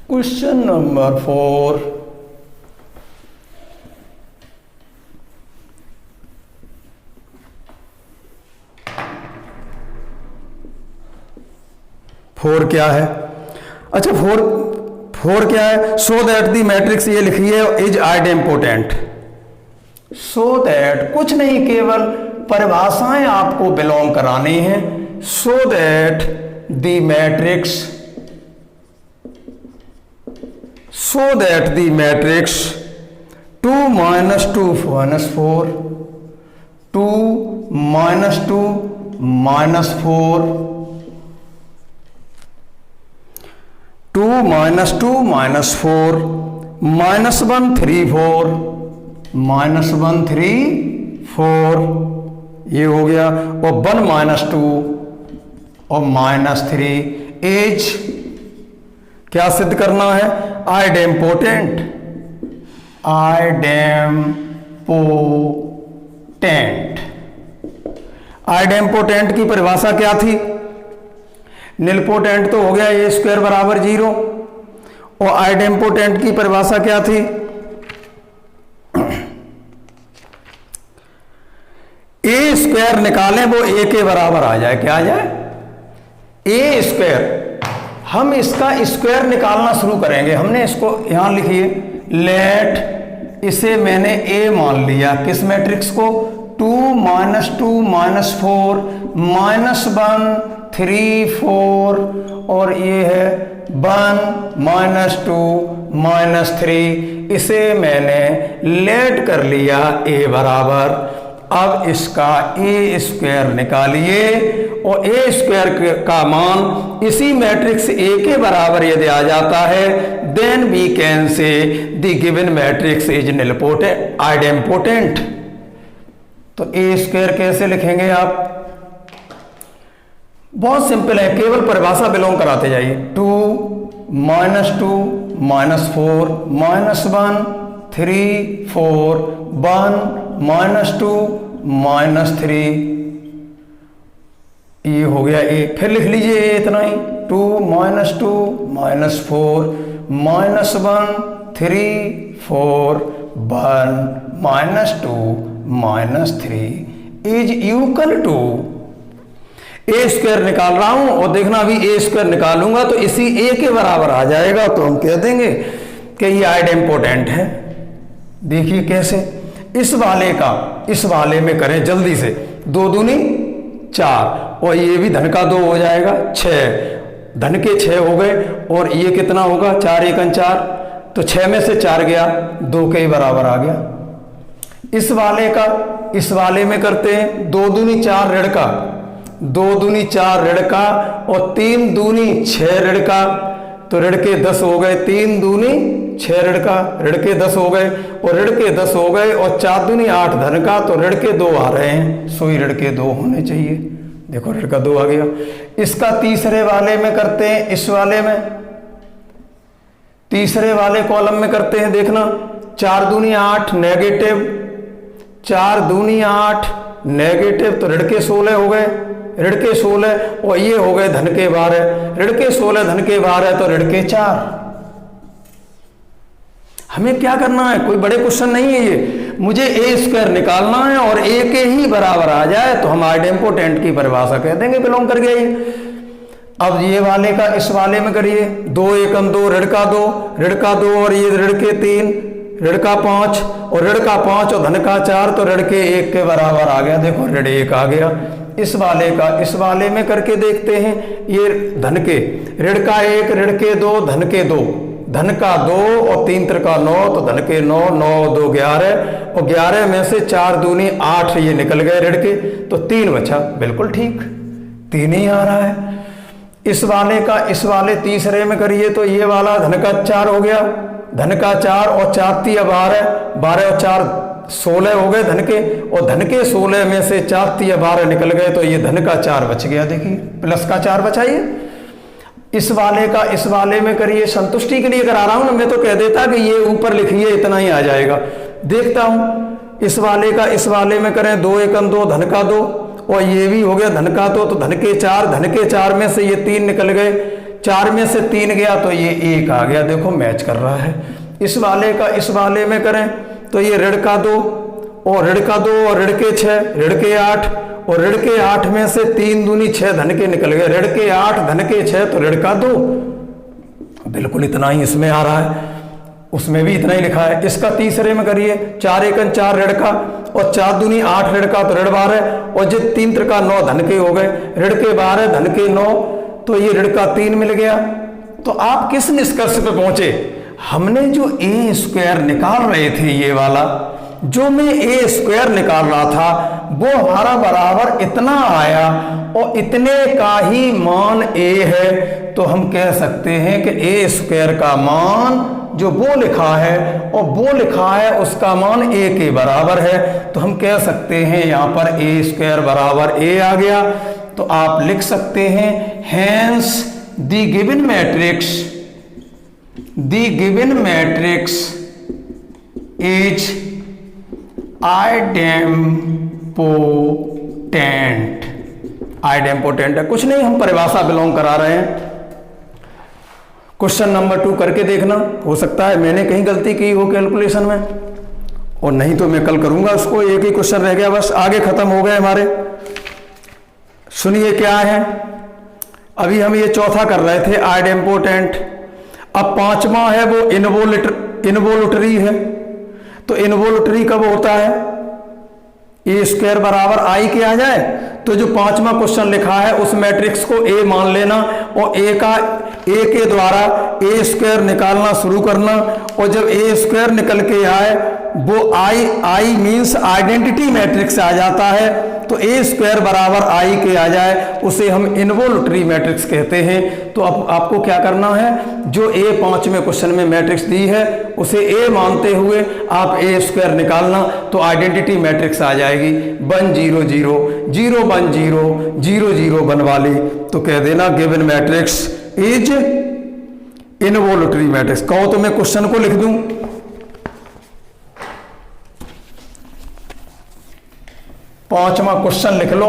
question number 4, four क्या है, अच्छा फोर क्या है, सो दैट दी मैट्रिक्स ये लिखी है इज आइडेम्पोटेंट। सो दैट कुछ नहीं, केवल परिभाषाएं आपको बिलोंग करानी है। So that the matrix, so that the matrix 2 -2 -4 2 -2 -4 2 -2 -4 -1 3 4 -1 3 4, ये हो गया, और 1 -2 और -3 इज, क्या सिद्ध करना है, आइडेम्पोटेंट। आइडेम्पोटेंट की परिभाषा क्या थी, निलपोटेंट तो हो गया ए स्क्वायर बराबर 0, और आइडेम्पोटेंट की परिभाषा क्या थी, ए स्क्वायर निकालें वो ए के बराबर आ जाए, क्या आ जाए, ए स्क्वायर। हम इसका स्क्वायर निकालना शुरू करेंगे, हमने इसको यहां लिखिए, लेट, इसे मैंने ए मान लिया, किस मैट्रिक्स को, 2 -2 -4 -1 3 4, और ये है 1 -2 -3, इसे मैंने लेट कर लिया ए बराबर। अब इसका ए स्क्वायर निकालिए, और ए स्क्वायर का मान इसी मैट्रिक्स ए के बराबर यदि आ जाता है, then we can say the given matrix is nilpotent, idempotent. तो ए स्क्वायर कैसे लिखेंगे आप, बहुत सिंपल है, केवल परिभाषा बिलोंग कराते जाइए। 2 -2 -4 -1 3 4 1 -2 -3, ये हो गया ए। फिर लिख लीजिए इतना ही, 2 -2 -4 -1 3 4 1 -2 -3 is equal to, A square निकाल रहा हूं और देखना अभी ए स्क्वायर निकालूंगा तो इसी ए के बराबर आ जाएगा, तो हम कह देंगे कि ये आइडेम्पोटेंट है। देखिए कैसे, इस वाले का इस वाले में करें जल्दी से, 2 दूनी 4, और ये भी धन का 2 हो जाएगा 6, धन के 6 हो गए और ये कितना होगा 4 एकन 4, तो 6 में से 4 गया, 2 के ही बराबर आ गया। इस वाले का इस वाले में करते हैं, 2 दूनी 4 ऋण का, 2 दूनी 4 ऋण का और 3 दूनी 6 ऋण का, तो ऋण के 10 हो गए, 3 दूनी 6 ऋण का, ऋण के 10 हो गए और ऋण के 10 हो गए और 4 दूनी 8 धन का, तो ऋण के 2 आ रहे हैं, सोई ऋण के 2 होने चाहिए। देखो ऋण का 2 आ गया। इसका तीसरे वाले में करते हैं, इस वाले में तीसरे वाले कॉलम में करते हैं, देखना 4 दूनी 8 नेगेटिव, 4 दूनी 8 नेगेटिव, तो ऋण के 16 हो गए, ऋण के 16 और ये हो गए धन के 12, ऋण के 16 धन के 12 तो ऋण के 4। हमें क्या करना है, कोई बड़े क्वेश्चन नहीं है ये, मुझे ए स्क्वायर निकालना है और ए के ही बराबर आ जाए तो हम आइडेम्पोटेंट की परिभाषा कह देंगे, बिलोंग कर गया ये। अब ये वाले का इस वाले में करिए, 2 एकम 2 ऋण का 2, ऋण का 2 और ये ऋण के 3, ऋण का 5 और ऋण का 5 और धन का 4, तो ऋण के 1 के बराबर आ गया। देखो ऋण 1 आ गया। इस वाले का इस वाले में करके देखते हैं, ये धन के ऋण का 1 ऋण के 2 धन के 2, धन का 2 और 3 त्रिका 9, तो धन के 9, 9 2 11 और 11 में से 4 दूनी 8 ये निकल गए ऋण के, तो 3 बचा, बिल्कुल ठीक 3 ही आ रहा है। इस वाले का इस वाले तीसरे में करिए, तो ये वाला धन का 4 हो गया, धन का 4 और 4 3 12, 12 और 4 16 हो गए धन के, और धन के 16 में से 4 3 12 निकल गए, तो ये धन का 4 बच गया। देखिए प्लस का 4 बचा ये। इस वाले का इस वाले में करिए, संतुष्टि के लिए करा रहा हूं ना, मैं तो कह देता कि ये ऊपर लिखिए इतना ही आ जाएगा। देखता हूं इस वाले का इस वाले में करें, 2 एकम 2 धन का 2 और ये भी हो गया धन का 2, तो धन के 4, धन के 4 में से ये 3 निकल गए, 4 में से 3 गया तो ये 1 आ गया। देखो मैच कर रहा है। इस वाले का इस वाले में करें तो ये ऋण का 2 और ऋण का 2 और ऋण के 6, ऋण के 8 और ऋण के 8 में से 3 दूनी 6 धन के निकल गए, ऋण के 8 धन के 6 तो ऋण का 2, बिल्कुल इतना ही इसमें आ रहा है, उसमें भी इतना ही लिखा है। इसका तीसरे में करिए, 4 एकन 4 ऋण का और 4 दूनी 8 ऋण का, तो ऋण 12 और जो 3 त्रिका 9 धन के हो गए, ऋण के 12 धन के 9, तो ये ऋण का 3 मिल गया। तो आप किस निष्कर्ष पे पहुंचे, हमने जो ए स्क्वायर निकाल रहे थे, ये वाला जो मैं ए स्क्वायर निकाल रहा था वो हमारा बराबर इतना आया और इतने का ही मान ए है, तो हम कह सकते हैं कि ए स्क्वायर का मान जो वो लिखा है और वो लिखा है उसका मान ए के बराबर है, तो हम कह सकते हैं यहाँ पर ए स्क्वायर बराबर ए आ गया। तो आप लिख सकते हैं hence the given matrix is idempotent है। कुछ नहीं, हम परिभाषा बिलोंग करा रहे हैं। क्वेश्चन नंबर 2 करके देखना, हो सकता है मैंने कहीं गलती की हो कैलकुलेशन में, और नहीं तो मैं कल करूंगा उसको। एक ही क्वेश्चन रह गया बस, आगे खत्म हो गए हमारे। सुनिए क्या है, अभी हम ये चौथा कर रहे थे आइडेम्पोटेंट, अब 5वां है वो इनवोल्यूटरी है। तो इनवोल्यूटरी कब होता है, ए स्क्वायर बराबर आई के आ जाए, तो जो 5वां क्वेश्चन लिखा है उस मैट्रिक्स को ए मान लेना और ए के द्वारा ए स्क्वायर निकालना शुरू करना, और जब ए स्क्वायर निकल के आए वो आई मीन्स आइडेंटिटी मैट्रिक्स आ जाता है, तो ए स्क्वायर बराबर आई के आ जाए उसे हम इनवोल्यूटरी मैट्रिक्स कहते हैं। तो अब आपको क्या करना है, जो ए 5वें क्वेश्चन में मैट्रिक्स दी है उसे ए मानते हुए आप ए स्क्वायर निकालना, तो आइडेंटिटी मैट्रिक्स आ जाएगी 1 0 0 0 1 0 0 0 1 वाली। तो कह देना given matrix is involutory matrix. कहो तो मैं क्वेश्चन को लिख दूं, पांचवा क्वेश्चन लिख लो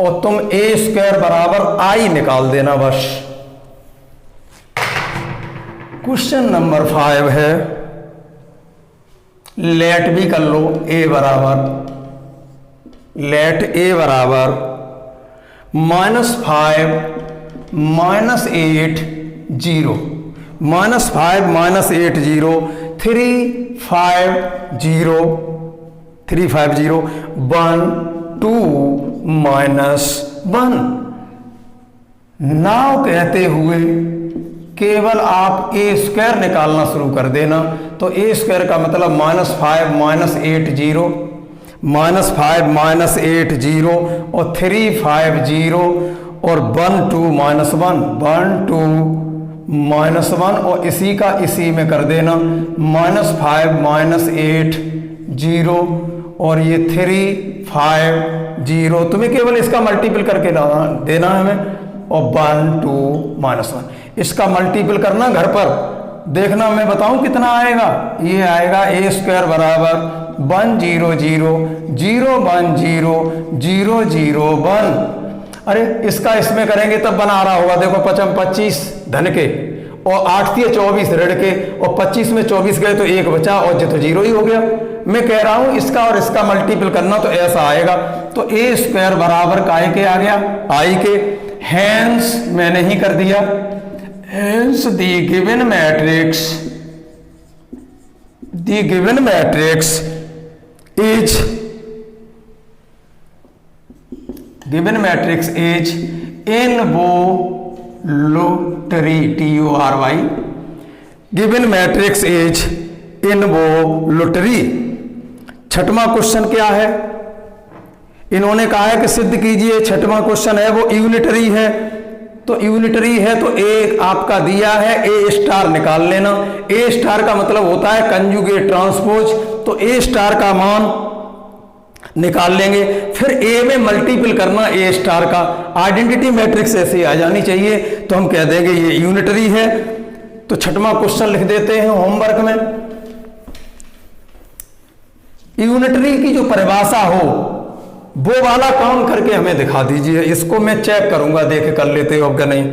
और तुम ए स्क्वायर बराबर आई निकाल देना बस। क्वेश्चन नंबर 5 है, लेट भी कर लो, ए बराबर -5 -8 0 -5 -8 0 3 5 0 3 5 0 1 2 -1 नाउ कहते हुए केवल आप ए स्क्वायर निकालना शुरू कर देना। तो ए स्क्वायर का मतलब -5 -8 0 -5 -8 0 और 3 5 0 और 1 2 -1 1 2 -1 और इसी का इसी में कर देना -5 -8 0 और ये 3 5 0। तुम्हें केवल इसका मल्टीपल करके देना है हमें और 1 2 -1 इसका मल्टीपल करना घर पर देखना, मैं बताऊं कितना आएगा। ये आएगा ए स्क्वायर बराबर 1 0 0 0 1 0 0 0 1। अरे इसका इसमें करेंगे तब बना रहा होगा। देखो 25 धन के और 8 × 24 ऋण के और 25 में 24 गए तो 1 बचा और जो तो 0 ही हो गया। मैं कह रहा हूं इसका और इसका मल्टीपल करना तो ऐसा आएगा। तो ए स्क्वायर बराबर काय के आ गया, आई के। हेंस मैंने ही कर दिया, hence the given matrix is involutory TURY। Given matrix is involutory. छठवां क्वेश्चन क्या है, इन्होंने कहा है कि सिद्ध कीजिए। छठवां क्वेश्चन है वो यूनिटरी है। तो यूनिटरी है तो ए आपका दिया है, ए स्टार निकाल लेना। ए स्टार का मतलब होता है कंजुगेट ट्रांसपोज। तो ए स्टार का मान निकाल लेंगे, फिर ए में मल्टीपल करना ए स्टार का। आइडेंटिटी मैट्रिक्स ऐसे आ जानी चाहिए तो हम कह देंगे ये यूनिटरी है। तो छठवां क्वेश्चन लिख देते हैं होमवर्क में। यूनिटरी की जो परिभाषा हो वो वाला काम करके हमें दिखा दीजिए। इसको मैं चेक करूंगा, देख कर लेते हो क्या नहीं।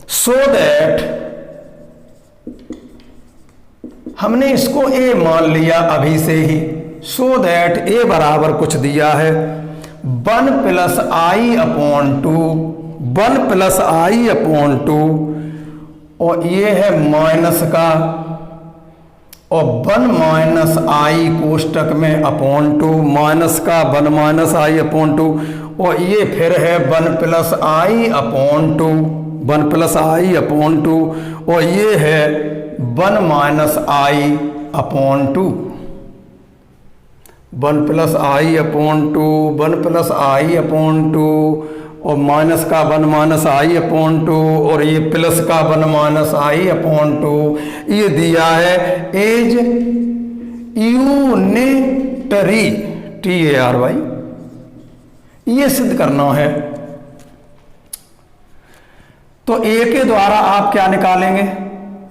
सो दैट हमने इसको ए मान लिया अभी से ही। सो दैट ए बराबर कुछ दिया है 1 + i/2 1 + i/2 और ये है माइनस का और 1 - i कोष्टक में /2 माइनस का 1 - i/2 और ये फिर है 1 + i/2 1 + i/2 और ये है 1 - i/2 1 + i/2 1 + i/2 और माइनस का 1 - i/2 और ये प्लस का 1 - i/2 ये दिया है एज यूनिटरी TURY। ये सिद्ध करना है। तो ए के द्वारा आप क्या निकालेंगे,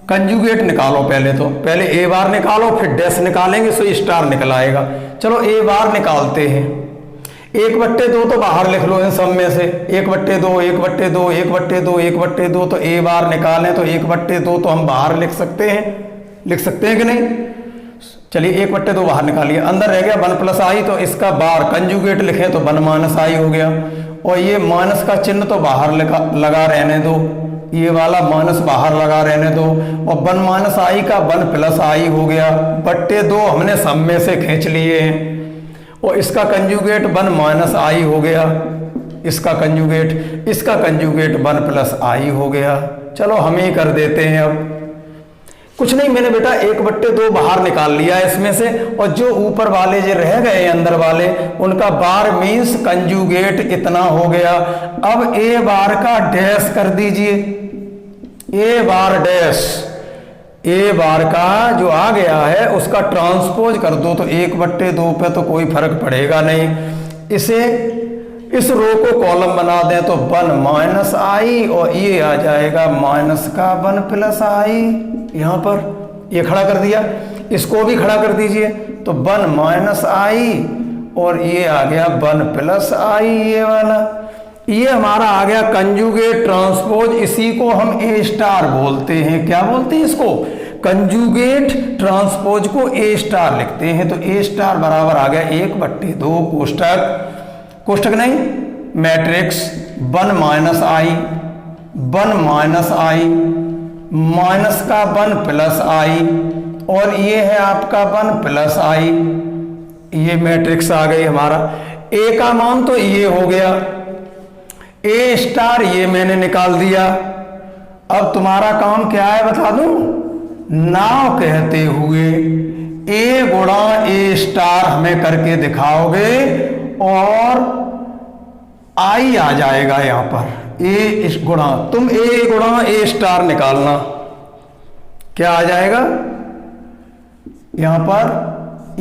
कंजुगेट निकालो। पहले ए बार निकालो फिर डैश निकालेंगे सो स्टार निकल आएगा। चलो ए बार निकालते हैं। 1/2 तो बाहर लिख लो इन सब में से। 1/2 1/2 1/2 1/2 तो ए बार निकालें तो 1/2 तो हम बाहर लिख सकते हैं कि नहीं। चलिए 1/2 बाहर निकालिए, अंदर रह गया 1 + i। तो इसका बार कंजुगेट लिखें तो 1 - i हो गया और ये माइनस का चिन्ह तो बाहर लगा रहने दो, ये वाला माइनस बाहर लगा रहने दो और 1 - i का 1 + i हो गया। 2 हमने सब में से खींच लिए हैं और इसका कंजुगेट 1 - i हो गया। इसका कंजुगेट 1 + i हो गया। चलो हम ही कर देते हैं। अब कुछ नहीं, मैंने बेटा 1/2 बाहर निकाल लिया इसमें से और जो ऊपर वाले जो रह गए अंदर वाले उनका बार मीन्स कंजुगेट इतना हो गया। अब ए बार का डैश कर दीजिए। ए बार डैश, ए बार का जो आ गया है उसका ट्रांसपोज कर दो तो 1/2 पे तो कोई फर्क पड़ेगा नहीं। इस रो को कॉलम बना दें तो 1 - i और ये आ जाएगा माइनस का 1 + i। यहां पर ये खड़ा कर दिया, इसको भी खड़ा कर दीजिए तो 1 - i और ये आ गया 1 + i। ये वाला ये हमारा आ गया कंजुगेट ट्रांसपोज। इसी को हम ए स्टार बोलते हैं। क्या बोलते हैं इसको? कंजुगेट ट्रांसपोज को ए स्टार लिखते हैं। तो ए स्टार बराबर आ गया 1/2 कोष्टक नहीं मैट्रिक्स 1 - i 1 - i माइनस का 1 + i और ये है आपका 1 + i। ये मैट्रिक्स आ गई हमारा। ए का मान तो ये हो गया, ए स्टार ये मैंने निकाल दिया। अब तुम्हारा काम क्या है बता दूं? नाव कहते हुए ए गुणा ए स्टार हमें करके दिखाओगे और आई आ जाएगा यहां पर। ए इस गुणा, तुम ए गुणा ए स्टार निकालना, क्या आ जाएगा यहां पर?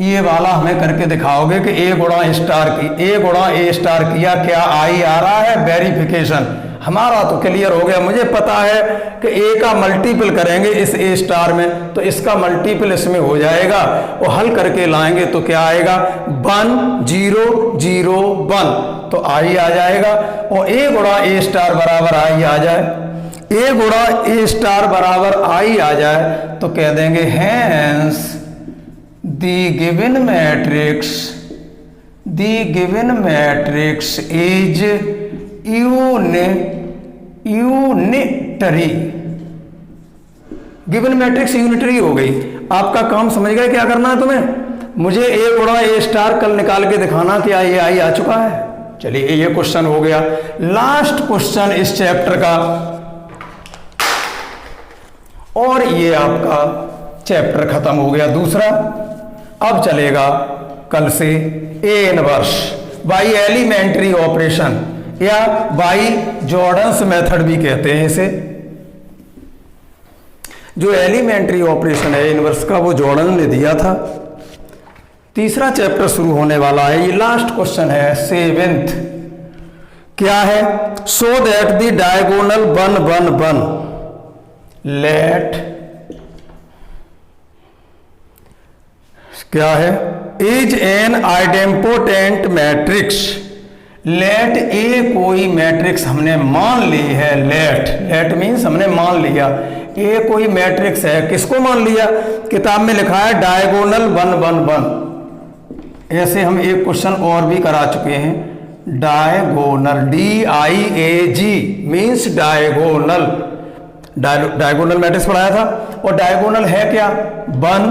ये वाला हमें करके दिखाओगे कि ए गुणा स्टार की, ए गुणा ए स्टार किया, क्या आई आ रहा है? वेरिफिकेशन हमारा तो क्लियर हो गया। मुझे पता है कि ए का मल्टीपल करेंगे इस ए स्टार में तो इसका मल्टीपल इसमें हो जाएगा और हल करके लाएंगे तो क्या आएगा? 1 0 0 1, तो आई आ जाएगा। और ए गुणा ए स्टार बराबर आई आ जाए, ए गुणा ए स्टार बराबर आई आ जाए तो कह देंगे hence the given matrix is unitary. Given matrix unitary हो गई। आपका काम समझ गए क्या करना है तुम्हें? मुझे ए गुणा ए स्टार कल निकाल के दिखाना क्या ये आई आ चुका है। चलिए ये क्वेश्चन हो गया। लास्ट क्वेश्चन इस चैप्टर का, और ये आपका चैप्टर खत्म हो गया दूसरा। अब चलेगा कल से A inverse by elementary operation या बाई जॉर्डन्स मेथड भी कहते हैं इसे। जो एलिमेंट्री ऑपरेशन है इनवर्स का वो जॉर्डन ने दिया था। तीसरा चैप्टर शुरू होने वाला है। ये लास्ट क्वेश्चन है 7th। क्या है? So that the diagonal 1 1 1 let, क्या है? Is an idempotent matrix. Let A कोई मैट्रिक्स हमने मान ली है। लेट मीन्स हमने मान लिया ए कोई मैट्रिक्स है। किसको मान लिया? किताब में लिखा है डायगोनल 1 1 1। ऐसे हम एक क्वेश्चन और भी करा चुके हैं। Diagonal DIAG means diagonal. Diagonal matrix पढ़ाया था। और डायगोनल है क्या? 1,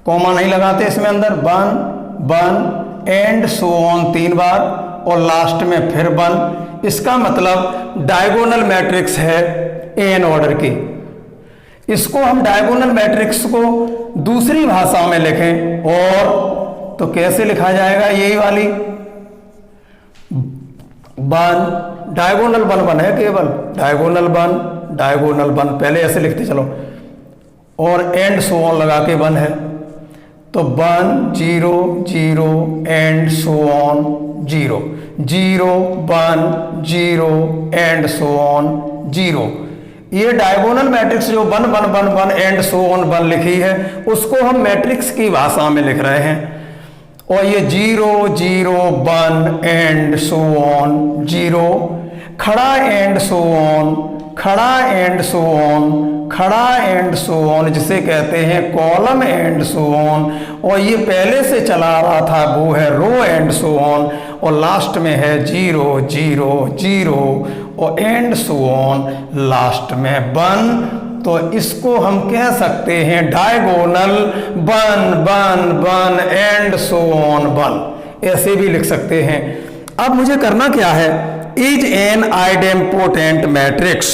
कॉमा नहीं लगाते इसमें अंदर, 1 1 एंड सो ऑन 3 बार और लास्ट में फिर 1। इसका मतलब डायगोनल मैट्रिक्स है n ऑर्डर की। इसको हम डायगोनल मैट्रिक्स को दूसरी भाषा में लिखें और तो कैसे लिखा जाएगा? यही वाली 1 डायगोनल 1 1 है केवल, डायगोनल 1 पहले ऐसे लिखते चलो और एंड सो ऑन लगा के 1 है तो 1 0 0 and so on 0 0 1 0 and so on 0। ये डायगोनल मैट्रिक्स जो 1 1 1 1 एंड सो ऑन 1 लिखी है उसको हम मैट्रिक्स की भाषा में लिख रहे हैं। और ये 0 0 1 एंड सो ऑन 0, खड़ा एंड सो ऑन, खड़ा एंड सो ऑन, खड़ा एंड सो ऑन जिसे कहते हैं कॉलम एंड सो ऑन। और ये पहले से चला रहा था वो है रो एंड सो ऑन। और लास्ट में है 0 0 0 और एंड सो ऑन लास्ट में 1। तो इसको हम कह सकते हैं डायगोनल 1 1 1 एंड सो ऑन 1, ऐसे भी लिख सकते हैं। अब मुझे करना क्या है? इज एन आइडेम्पोटेंट मैट्रिक्स,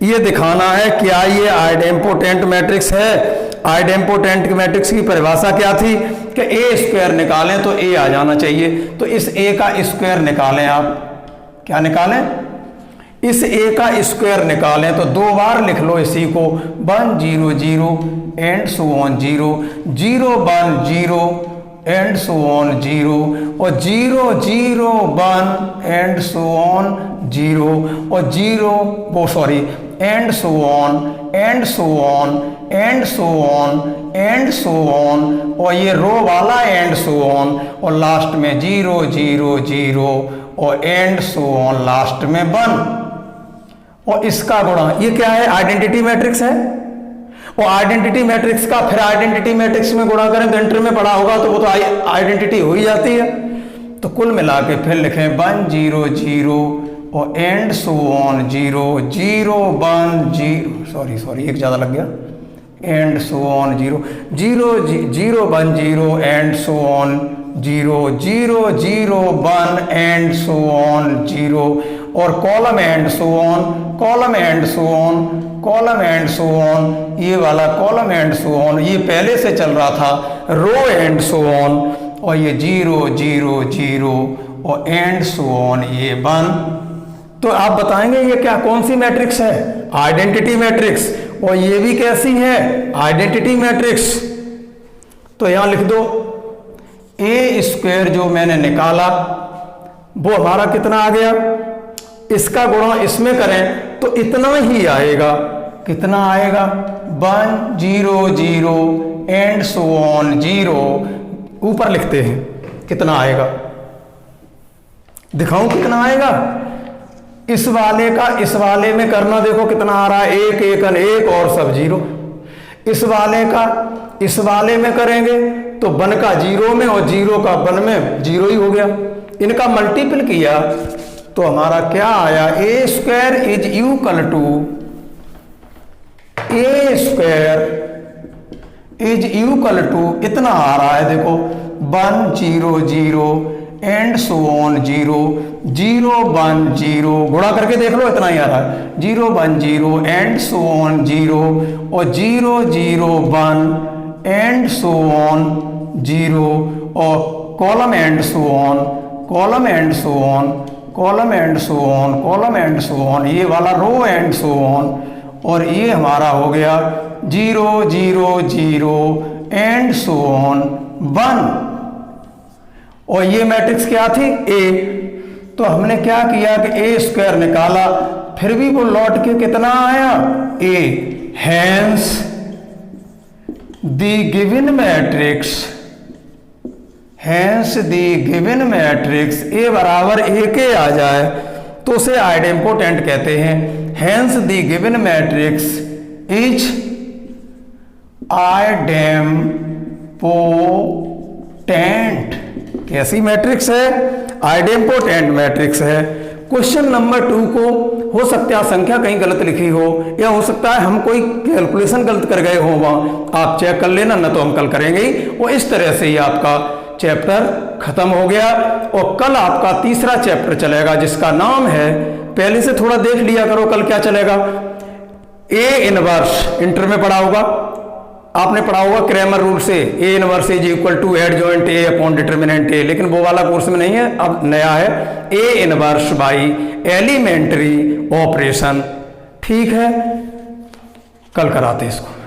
ये दिखाना है क्या ये आइडेम्पोटेंट मैट्रिक्स है। आइडेम्पोटेंट मैट्रिक्स की परिभाषा क्या थी कि ए स्क्वायर निकालें तो ए आ जाना चाहिए। तो इस ए का स्क्वायर निकालें, आप क्या निकालें? इस ए का स्क्वायर निकालें तो 2 बार लिख लो इसी को 1 0 0 and so on 0 0 1 0 and so on 0 और 0 0 1 एंड सो ऑन 0 और 0 वो sorry and so on and so on and so on and so on और ये रो वाला एंड सो ऑन और लास्ट में 0 0 0 और एंड सो ऑन लास्ट में 1। और इसका गुणा ये क्या है? आइडेंटिटी मैट्रिक्स है। और आइडेंटिटी मैट्रिक्स का फिर आइडेंटिटी मैट्रिक्स में गुणा करें तो इंटर में पढ़ा होगा तो वो तो आइडेंटिटी हो ही जाती है। तो कुल मिला के फिर लिखें 1 0 0 और एंड सो ऑन 0 0 1 0 सॉरी एक ज़्यादा लग गया, and so on 0 0 0 1 0 and so on 0 0 0 1 and so on 0 और column and so on, column and so on, column and so on, ये वाला कॉलम एंड सो ऑन, ये पहले से चल रहा था रो एंड सो ऑन, और ये 0 0 0 और एंड सो ऑन, ये 1। तो आप बताएंगे ये क्या कौन सी मैट्रिक्स है? Identity matrix. और ये भी कैसी है? Identity matrix. तो यहां लिख दो ए स्क्वायर जो मैंने निकाला वो हमारा कितना आ गया, इसका गुणा इसमें करें तो इतना ही आएगा। कितना आएगा? 1 0 0 एंड सो ऑन 0। ऊपर लिखते हैं कितना आएगा, दिखाऊं कितना आएगा। इस वाले का इस वाले में करना, देखो कितना आ रहा है, 1 1 1 और सब 0। इस वाले का इस वाले में करेंगे तो 1 का 0 में और 0 का 1 में 0 ही हो गया। इनका मल्टीपल किया तो हमारा क्या आया, A square is equal to, A square is equal to इतना आ रहा है, देखो 1 0 0 एंड सो ऑन 0 0 1 0, गुणा करके देख लो इतना ही आ रहा है, 0 1 0 एंड सो ऑन 0 और 0 0 1 एंड सो ऑन 0 और column and so on, column and so on, column and so on, column and so on, ये वाला रो एंड सो ऑन, और ये हमारा हो गया 0 0 0 एंड सो ऑन 1। और ये मैट्रिक्स क्या थी? ए। तो हमने क्या किया कि ए स्क्वायर निकाला, फिर भी वो लौट के कितना आया, A. Hence the given matrix, hence the given matrix A बराबर ए के आ जाए तो उसे आइडेम्पोटेंट कहते हैं। Hence the given matrix is idempotent. कैसी मैट्रिक्स है? आइडेम्पोटेंट मैट्रिक्स है। क्वेश्चन नंबर 2 को हो सकता है संख्या कहीं गलत लिखी हो, या हो सकता है हम कोई कैलकुलेशन गलत कर गए हो, वहां आप चेक कर लेना, ना तो हम कल करेंगे ही। और इस तरह से ही आपका चैप्टर खत्म हो गया। और कल आपका तीसरा चैप्टर चलेगा जिसका नाम है, पहले से थोड़ा देख लिया करो कल क्या चलेगा, ए इनवर्स। इंटर में पढ़ा होगा, आपने पढ़ा होगा क्रैमर रूल से, A inverse is equal to adjoint A upon determinant A, लेकिन वो वाला कोर्स में नहीं है, अब नया है A inverse by elementary operation. ठीक है, कल कराते इसको।